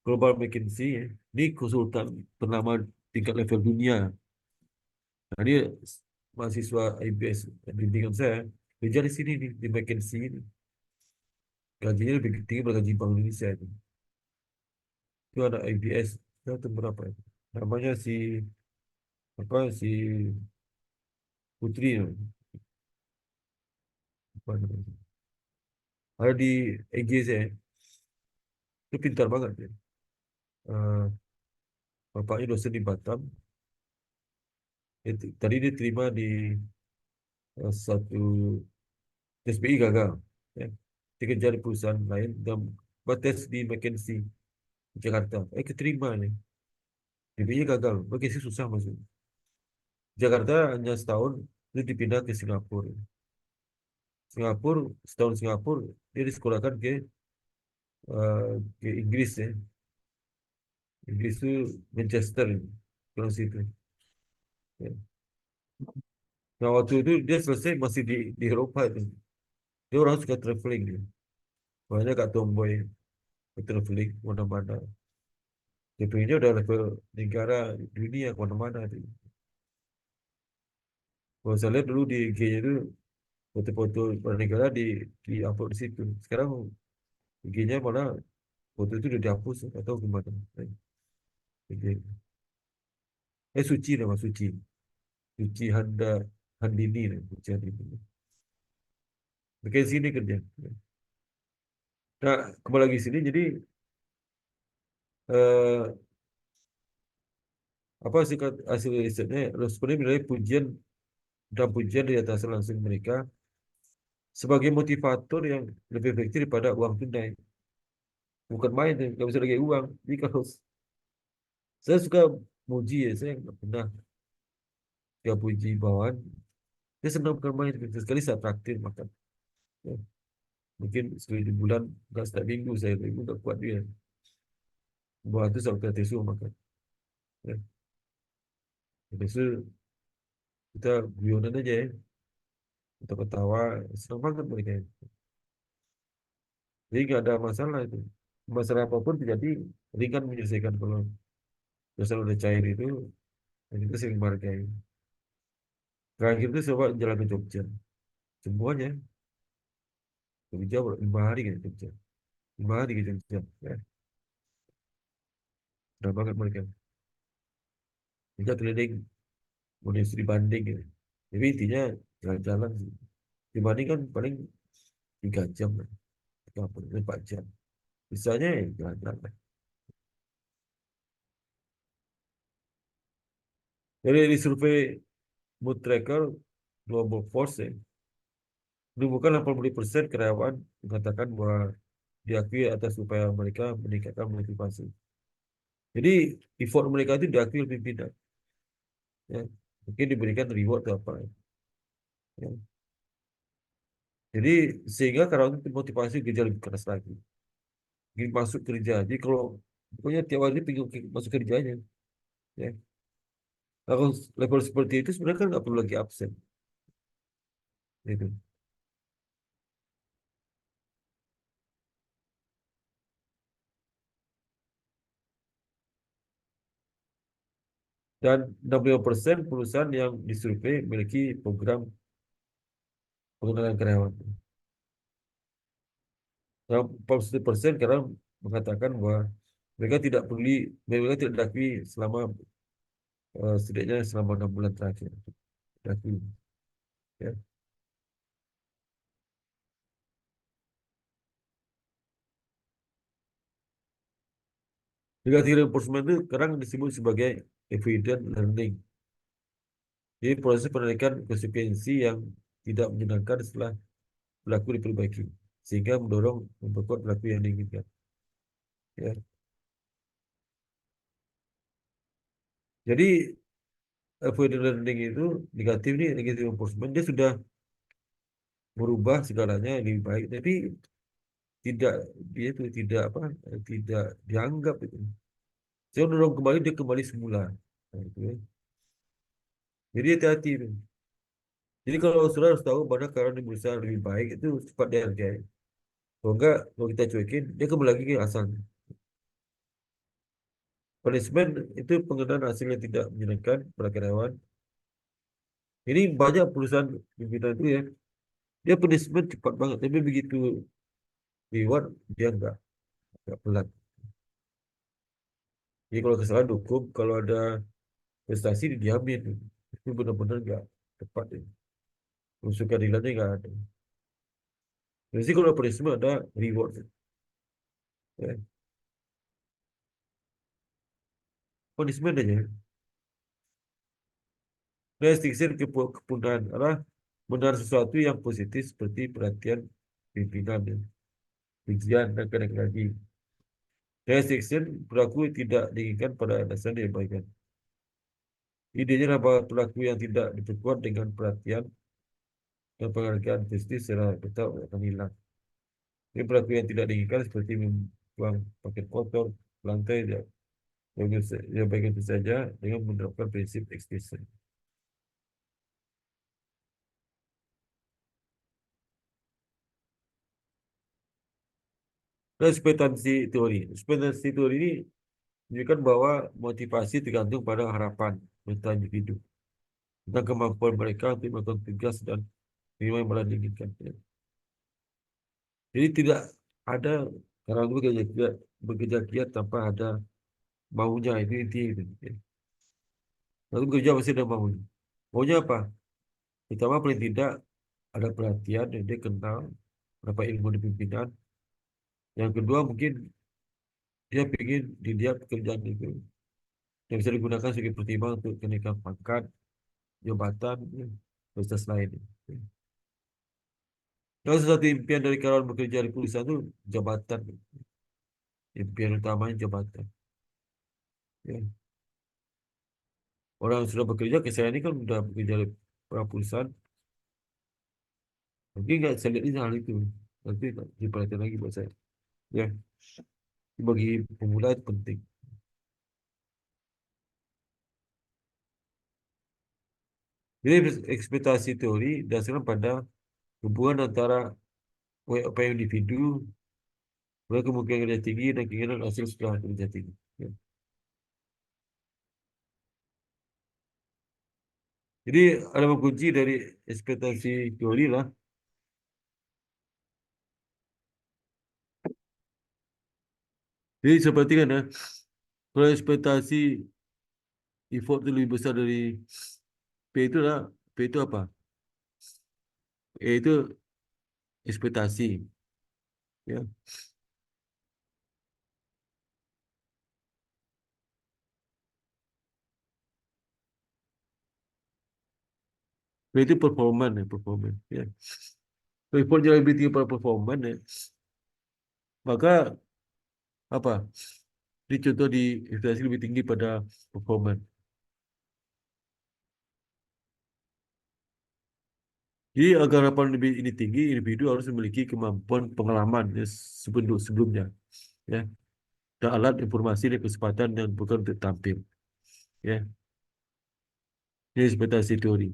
Global McKinsey ya, ini konsultan ternama tingkat level dunia. Nah, dia mahasiswa IBS bimbingan saya kerja di sini nih, di McKinsey ini. Gajinya lebih tinggi daripada gaji Bank Indonesia itu. Itu ada IBS, itu berapa itu? Namanya si Putri ya. Apa namanya? Ada di IG saya. Itu pintar banget ya. Eh, bapaknya dosen di Batam. Tadi dia terima di satu SBI gagal. Ya. Dia kerja di perusahaan lain dan batas di McKinsey Jakarta. Keterima nih. DP-nya gagal. McKinsey susah masuk. Jakarta hanya setahun, itu dipindah ke Singapura. Singapura, setahun Singapura, dia disekolahkan ke Inggris ya. Inggris itu Manchester, kalau situ. Ya. Nah, waktu itu dia selesai masih di Eropa itu. Dia orang suka traveling dia. Makanya Kak Tomboy ke traveling mana-mana. Dia pengennya udah level negara dunia kemana-mana. Kalau saya lihat dulu di IG-nya itu foto-foto para negara di upload di situ. Sekarang IG-nya malah foto itu udah dihapus atau gimana. IG. Suci nama Suci. Suci Handini. Suci Handini. Mereka di sini kerja. Nah, kembali lagi sini, jadi eh, apa sih hasil risetnya? Sebenarnya menilai pujian dan pujian dari atas langsung mereka sebagai motivator yang lebih efektif daripada uang tunai. Bukan main, nggak bisa lagi uang. Jadi kalau saya suka muji ya, saya nggak pernah ya puji bawahan. Saya senang bukan main, sekali saya traktir makan. Ya. Mungkin sekali di bulan, nggak setiap minggu, saya minggu nggak kuat dia. Bawahan itu selalu kita tisu makan. Ya. Biasa kita guyonan aja ya, kita ketawa, senang banget mereka. Jadi nggak ada masalah itu. Masalah apapun terjadi, ringan menyelesaikan kalau masalah udah cair itu, dan kita sering menghargai. Terakhir itu coba jalan ke Jogja. Semuanya, Jogja 5 hari ke Jogja. 5 hari ke Jogja. Ya. Udah banget mereka. Kita keliling, kemudian studi banding. Ya. Jadi intinya jalan-jalan sih. Dibanding kan paling 3 jam lah. 4 jam. Misalnya ya jalan-jalan. Jadi di survei Mood Tracker Global Force ya, menemukan 80% karyawan mengatakan bahwa diakui atas upaya mereka meningkatkan motivasi. Jadi effort mereka itu diakui oleh pimpinan. Ya. Mungkin diberikan reward atau apa. Ya. Jadi sehingga karyawan itu motivasi kerja lebih keras lagi. Ingin masuk kerja. Jadi kalau pokoknya tiap hari pengen masuk kerjanya. Ya. Nah, kalau level seperti itu sebenarnya kan nggak perlu lagi absen. Gitu. Dan 65% perusahaan yang disurvei memiliki program pengenalan karyawan. 41% karena mengatakan bahwa mereka tidak peduli, mereka tidak diakui selama setidaknya selama 6 bulan terakhir. Diakui, ya. Negative reinforcement itu sekarang disebut sebagai evident learning. Jadi proses penarikan konsekuensi yang tidak menyenangkan setelah perilaku diperbaiki, sehingga mendorong memperkuat perilaku yang diinginkan. Ya. Jadi avoidant learning itu negatif nih, negative reinforcement dia sudah merubah segalanya yang lebih baik, tapi tidak dia itu tidak apa tidak dianggap itu. Saya mendorong kembali dia kembali semula. Nah, itu, ya. Jadi hati-hati itu. Jadi kalau saudara harus tahu pada karena dia berusaha lebih baik itu cepat dihargai. Kalau enggak, kalau kita cuekin, dia kembali lagi ke asalnya. Punishment itu pengenaan hasil yang tidak menyenangkan pada karyawan. Ini banyak perusahaan pimpinan itu ya, dia punishment cepat banget, tapi begitu reward dia enggak pelan. Jadi kalau kesalahan hukum, kalau ada prestasi didiamin, itu benar-benar enggak tepat ya. Unsur keadilannya enggak ada. Jadi kalau punishment ada reward. Ya. Punishment aja. Restriction kepunaan adalah benar sesuatu yang positif seperti perhatian pimpinan, ya. Ujian dan kadang lagi. Restriction berlaku tidak diinginkan pada dasarnya diabaikan. Idenya adalah pelaku yang tidak diperkuat dengan perhatian dan penghargaan positif secara tetap akan hilang. Ini pelaku yang tidak diinginkan seperti membuang paket kotor, lantai, diabaikan itu saja dengan menerapkan prinsip extinction. Dan ekspektasi teori. Ekspektasi teori ini menunjukkan bahwa motivasi tergantung pada harapan mental individu tentang kemampuan mereka untuk melakukan tugas dan minimal yang malah diinginkan. Jadi tidak ada orang itu bekerja giat tanpa ada maunya, itu intinya. Lalu bekerja pasti ada maunya. Maunya apa? Pertama paling tidak ada perhatian yang dia kenal, berapa ilmu di pimpinan. Yang kedua mungkin dia ingin dilihat pekerjaan itu yang bisa digunakan sebagai pertimbangan untuk kenaikan pangkat, jabatan, ya, proses lain. Ya. Kalau sesuatu impian dari karyawan bekerja di perusahaan itu jabatan, impian utamanya jabatan. Ya. Orang yang sudah bekerja, kayak saya ini kan sudah bekerja di perusahaan, mungkin nggak saya lihat ini hal itu, nanti diperhatikan lagi buat saya. Ya, bagi pemula itu penting. Jadi ekspektasi teori dasarkan pada hubungan antara apa yang individu, kemungkinan kerja tinggi dan keinginan hasil setelah kerja tinggi. Ya. Jadi ada kunci dari ekspektasi teori lah. Jadi seperti kan ya, kalau ekspektasi effort itu lebih besar dari P itu lah, P itu apa? E itu ekspektasi, ya. P itu performan ya, performan, ya. Kalau effort jauh lebih tinggi pada performan ya, maka apa? Ini contoh di ekspektasi lebih tinggi pada performan. Jadi agar harapan lebih ini tinggi, individu harus memiliki kemampuan pengalaman ya, sebelumnya, ya, dan alat informasi dan kesempatan yang bukan untuk tampil, ya. Ini ekspektasi teori.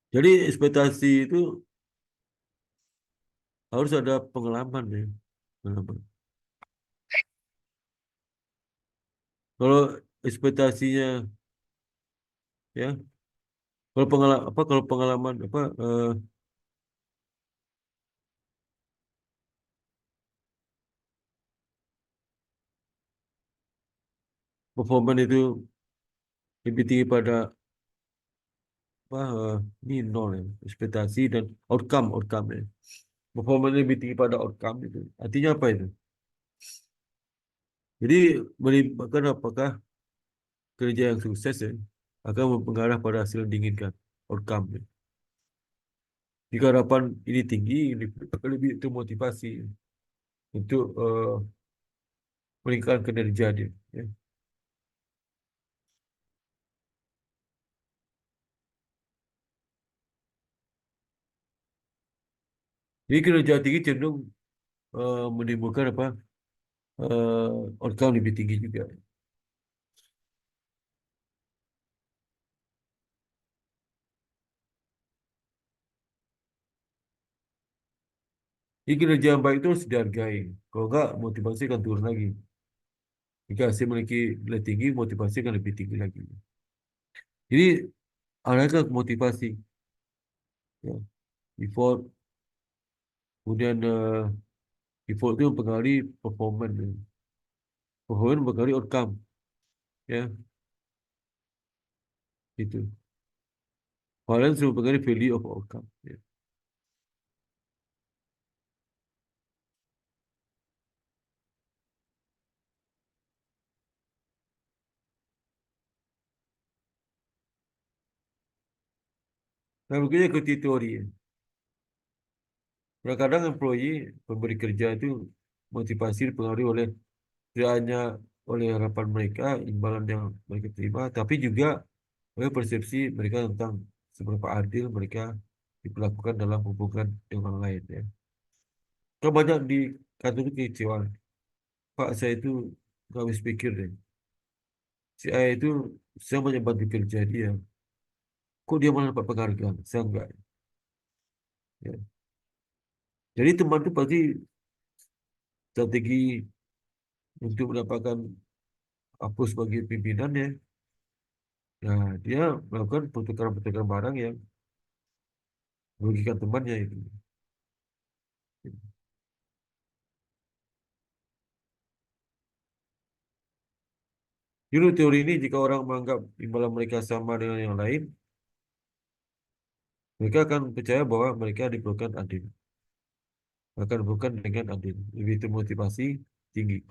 Jadi ekspektasi itu harus ada pengalaman ya, pengalaman. Kalau ekspektasinya, ya, kalau pengalaman apa performance itu lebih tinggi pada apa ini nol ya, ekspektasi dan outcome ya. Performance lebih tinggi pada outcome itu. Artinya apa itu? Jadi melibatkan apakah kerja yang sukses ya, akan mempengaruhi pada hasil yang diinginkan, outcome ya. Jika harapan ini tinggi, ini akan lebih termotivasi untuk meningkatkan kinerja dia. Ya. Jadi kinerja tinggi cenderung menimbulkan apa outcome lebih tinggi juga. Jadi kinerja yang baik itu harus dihargai. Kalau enggak, motivasi akan turun lagi. Jika hasil memiliki nilai tinggi, motivasi akan lebih tinggi lagi. Jadi arahkan ke motivasi. Ya. Default, kemudian default itu mempengaruhi performance. Ya. Performance mempengaruhi outcome. Ya, itu. Balance mempengaruhi value of outcome. Ya. Nah, begini ikuti teori. Ya. Kadang-kadang employee, pemberi kerja itu motivasi dipengaruhi oleh tidak hanya oleh harapan mereka, imbalan yang mereka terima, tapi juga oleh persepsi mereka tentang seberapa adil mereka diperlakukan dalam hubungan dengan orang lain. Ya. Kan banyak di kantor itu kecewaan. Pak, saya itu nggak habis pikir deh. Si A itu saya banyak bantu kerja dia. Kok dia malah dapat penghargaan? Saya enggak. Ya. Jadi teman itu pasti strategi untuk mendapatkan apa sebagai pimpinannya. Nah, dia melakukan pertukaran-pertukaran barang yang merugikan temannya itu. Jadi teori ini jika orang menganggap imbalan mereka sama dengan yang lain, mereka akan percaya bahwa mereka diperlukan adil. Akan bukan dengan adil. Lebih termotivasi tinggi.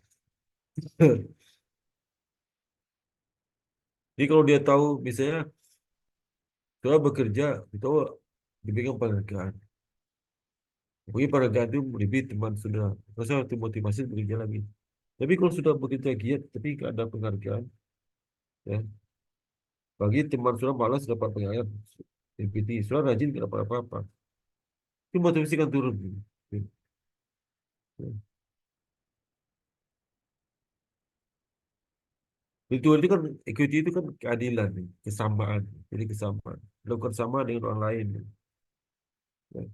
Jadi kalau dia tahu misalnya setelah bekerja, kita diberikan penghargaan. Mungkin penghargaan itu lebih teman sudah. Masa itu motivasi bekerja lagi. Tapi kalau sudah bekerja giat, tapi nggak ada penghargaan, ya. Bagi teman sudah malas dapat penghargaan, MPT, sudah rajin tidak dapat apa-apa. Itu motivasi kan turun. Ya. Itu kan equity itu kan keadilan, kesamaan. Jadi kesamaan. Lakukan sama dengan orang lain. Ya.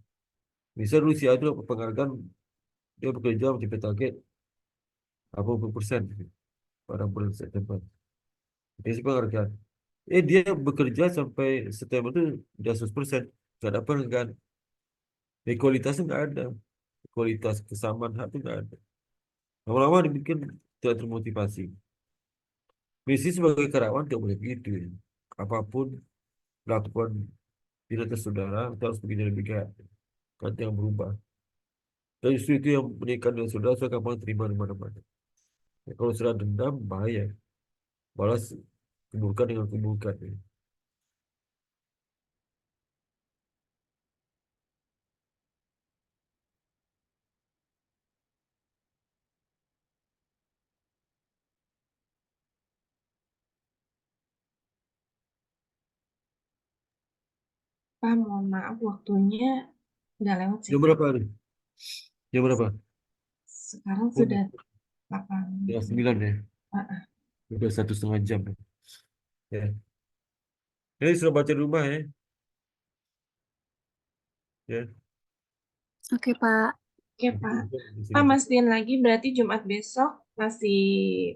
Misal Rusia itu dapat penghargaan, dia bekerja mencapai target 80% pada bulan September. Dia penghargaan. Dia bekerja sampai September itu udah 100%. Gak ada penghargaan. Kualitasnya nggak ada. Kualitas kesamaan hak itu nggak ada. Lama-lama dibikin tidak termotivasi. Misi sebagai karyawan tidak boleh begitu. Ya. Apapun lakukan tidak saudara, kita harus begini lebih baik. Kan yang berubah. Dan justru itu yang menikah dengan saudara, saya gampang terima di mana-mana. Ya, kalau sudah dendam, bahaya. Balas keburukan dengan keburukan. Ya. Pak, mohon maaf waktunya udah lewat sih, Jam Pak. berapa nih? Jam berapa? Sekarang Oh, sudah 8. ya 9 ya. Ah, ah. Udah 1,5 jam. Ya. Jadi sudah baca di rumah ya. Ya. Oke, Pak. Oke, Pak. Pak, mastiin lagi berarti Jumat besok masih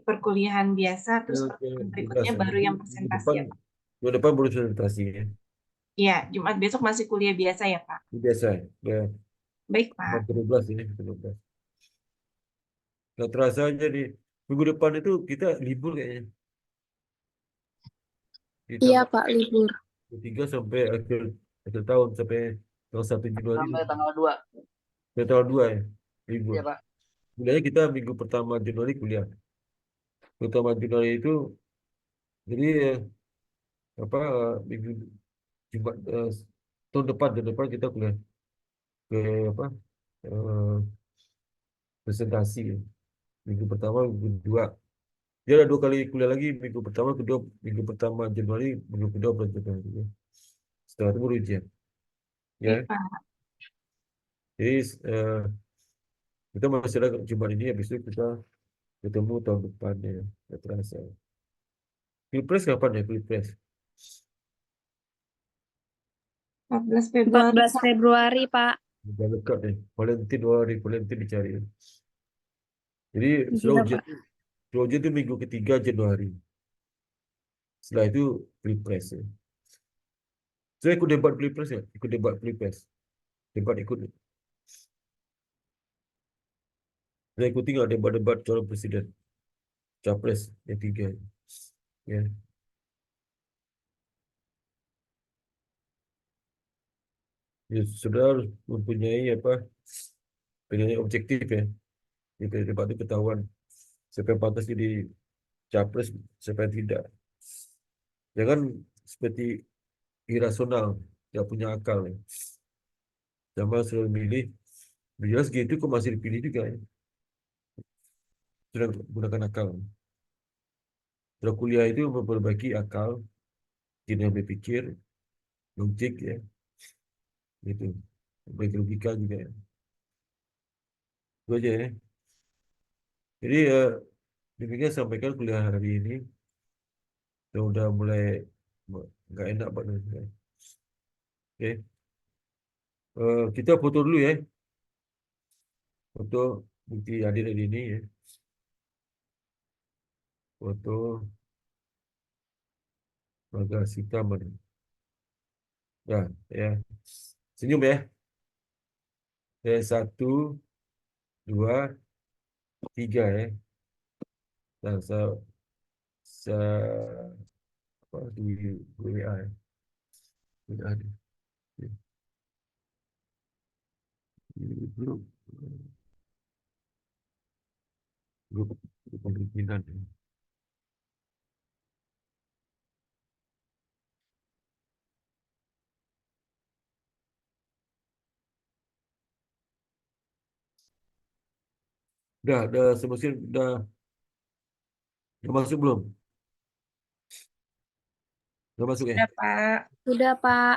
perkuliahan biasa, terus pertemuan berikutnya baru yang presentasi ya, Pak? Minggu depan baru presentasi ya. Iya, Jumat besok masih kuliah biasa ya, Pak? Ini biasa ya. Baik, Pak. 13 ini. 13. Nggak terasa aja di minggu depan itu kita libur kayaknya. Iya, ditambah Pak, libur. 3 sampai akhir tahun sampai tanggal 1 Januari Sampai tanggal 2. sampai tanggal 2 ya libur. Iya, Pak. Kuliahnya kita minggu pertama Januari kuliah. Pertama Januari itu jadi apa minggu Jumat tahun depan kita kuliah ke apa eh, presentasi ya. Minggu pertama minggu kedua dia ada 2 kali kuliah lagi minggu pertama kedua minggu pertama Januari minggu kedua bulan Januari ya. Setelah itu baru ujian ya. Oke, Pak. Jadi kita masih ada Jumat ini habis itu kita ketemu tahun depan ya. Nggak terasa. Pilpres kapan ya Pilpres? 14 Februari. 14 Februari, Pak. Udah dekat nih. Valentine dicari. Jadi Iya, Pak. sudah ujian itu minggu ketiga Januari. Setelah itu Pilpres ya. Saya ikut debat Pilpres ya, ikut debat Pilpres. Debat ikut. Saya ikuti nggak debat-debat calon presiden, capres yang 3 ya. Ya, sudah harus mempunyai apa penilaian objektif ya. Di debat itu ketahuan siapa yang pantas jadi capres, siapa yang tidak. Jangan seperti irasional, tidak punya akal ya. Sama selalu milih, jelas gitu kok masih dipilih juga ya. Sudah gunakan akal. Sudah kuliah itu memperbaiki akal, tidak berpikir, logik ya, gitu. Baik logika juga ya. Itu aja ya. Jadi demikian sampaikan kuliah hari ini. Udah mulai nggak enak banget. Oke. Kita foto dulu ya. Foto bukti hadir hari ini ya. Foto Bagas Sita mana? Ya, ya. Senyum ya. 1, 2, 3 ya. Nah, apa di WA ya. WA di grup pemimpinan ya. Udah semestinya udah masuk belum? Udah masuk ya? Sudah, Pak. Sudah, Pak.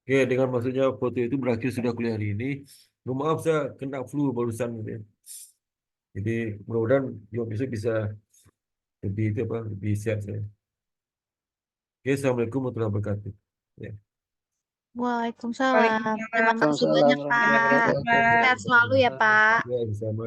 Oke, dengan maksudnya foto itu berakhir sudah kuliah hari ini. Mohon maaf saya kena flu barusan gitu ya. Jadi mudah-mudahan besok bisa lebih itu apa lebih sehat saya. Oke, assalamualaikum warahmatullahi wabarakatuh. Ya. Waalaikumsalam. Terima Waalaikumsalam. kasih Waalaikumsalam banyak, Terima Pak. kasih, warahmatullahi Pak. Sehat selalu ya, Pak. Ya, bersama.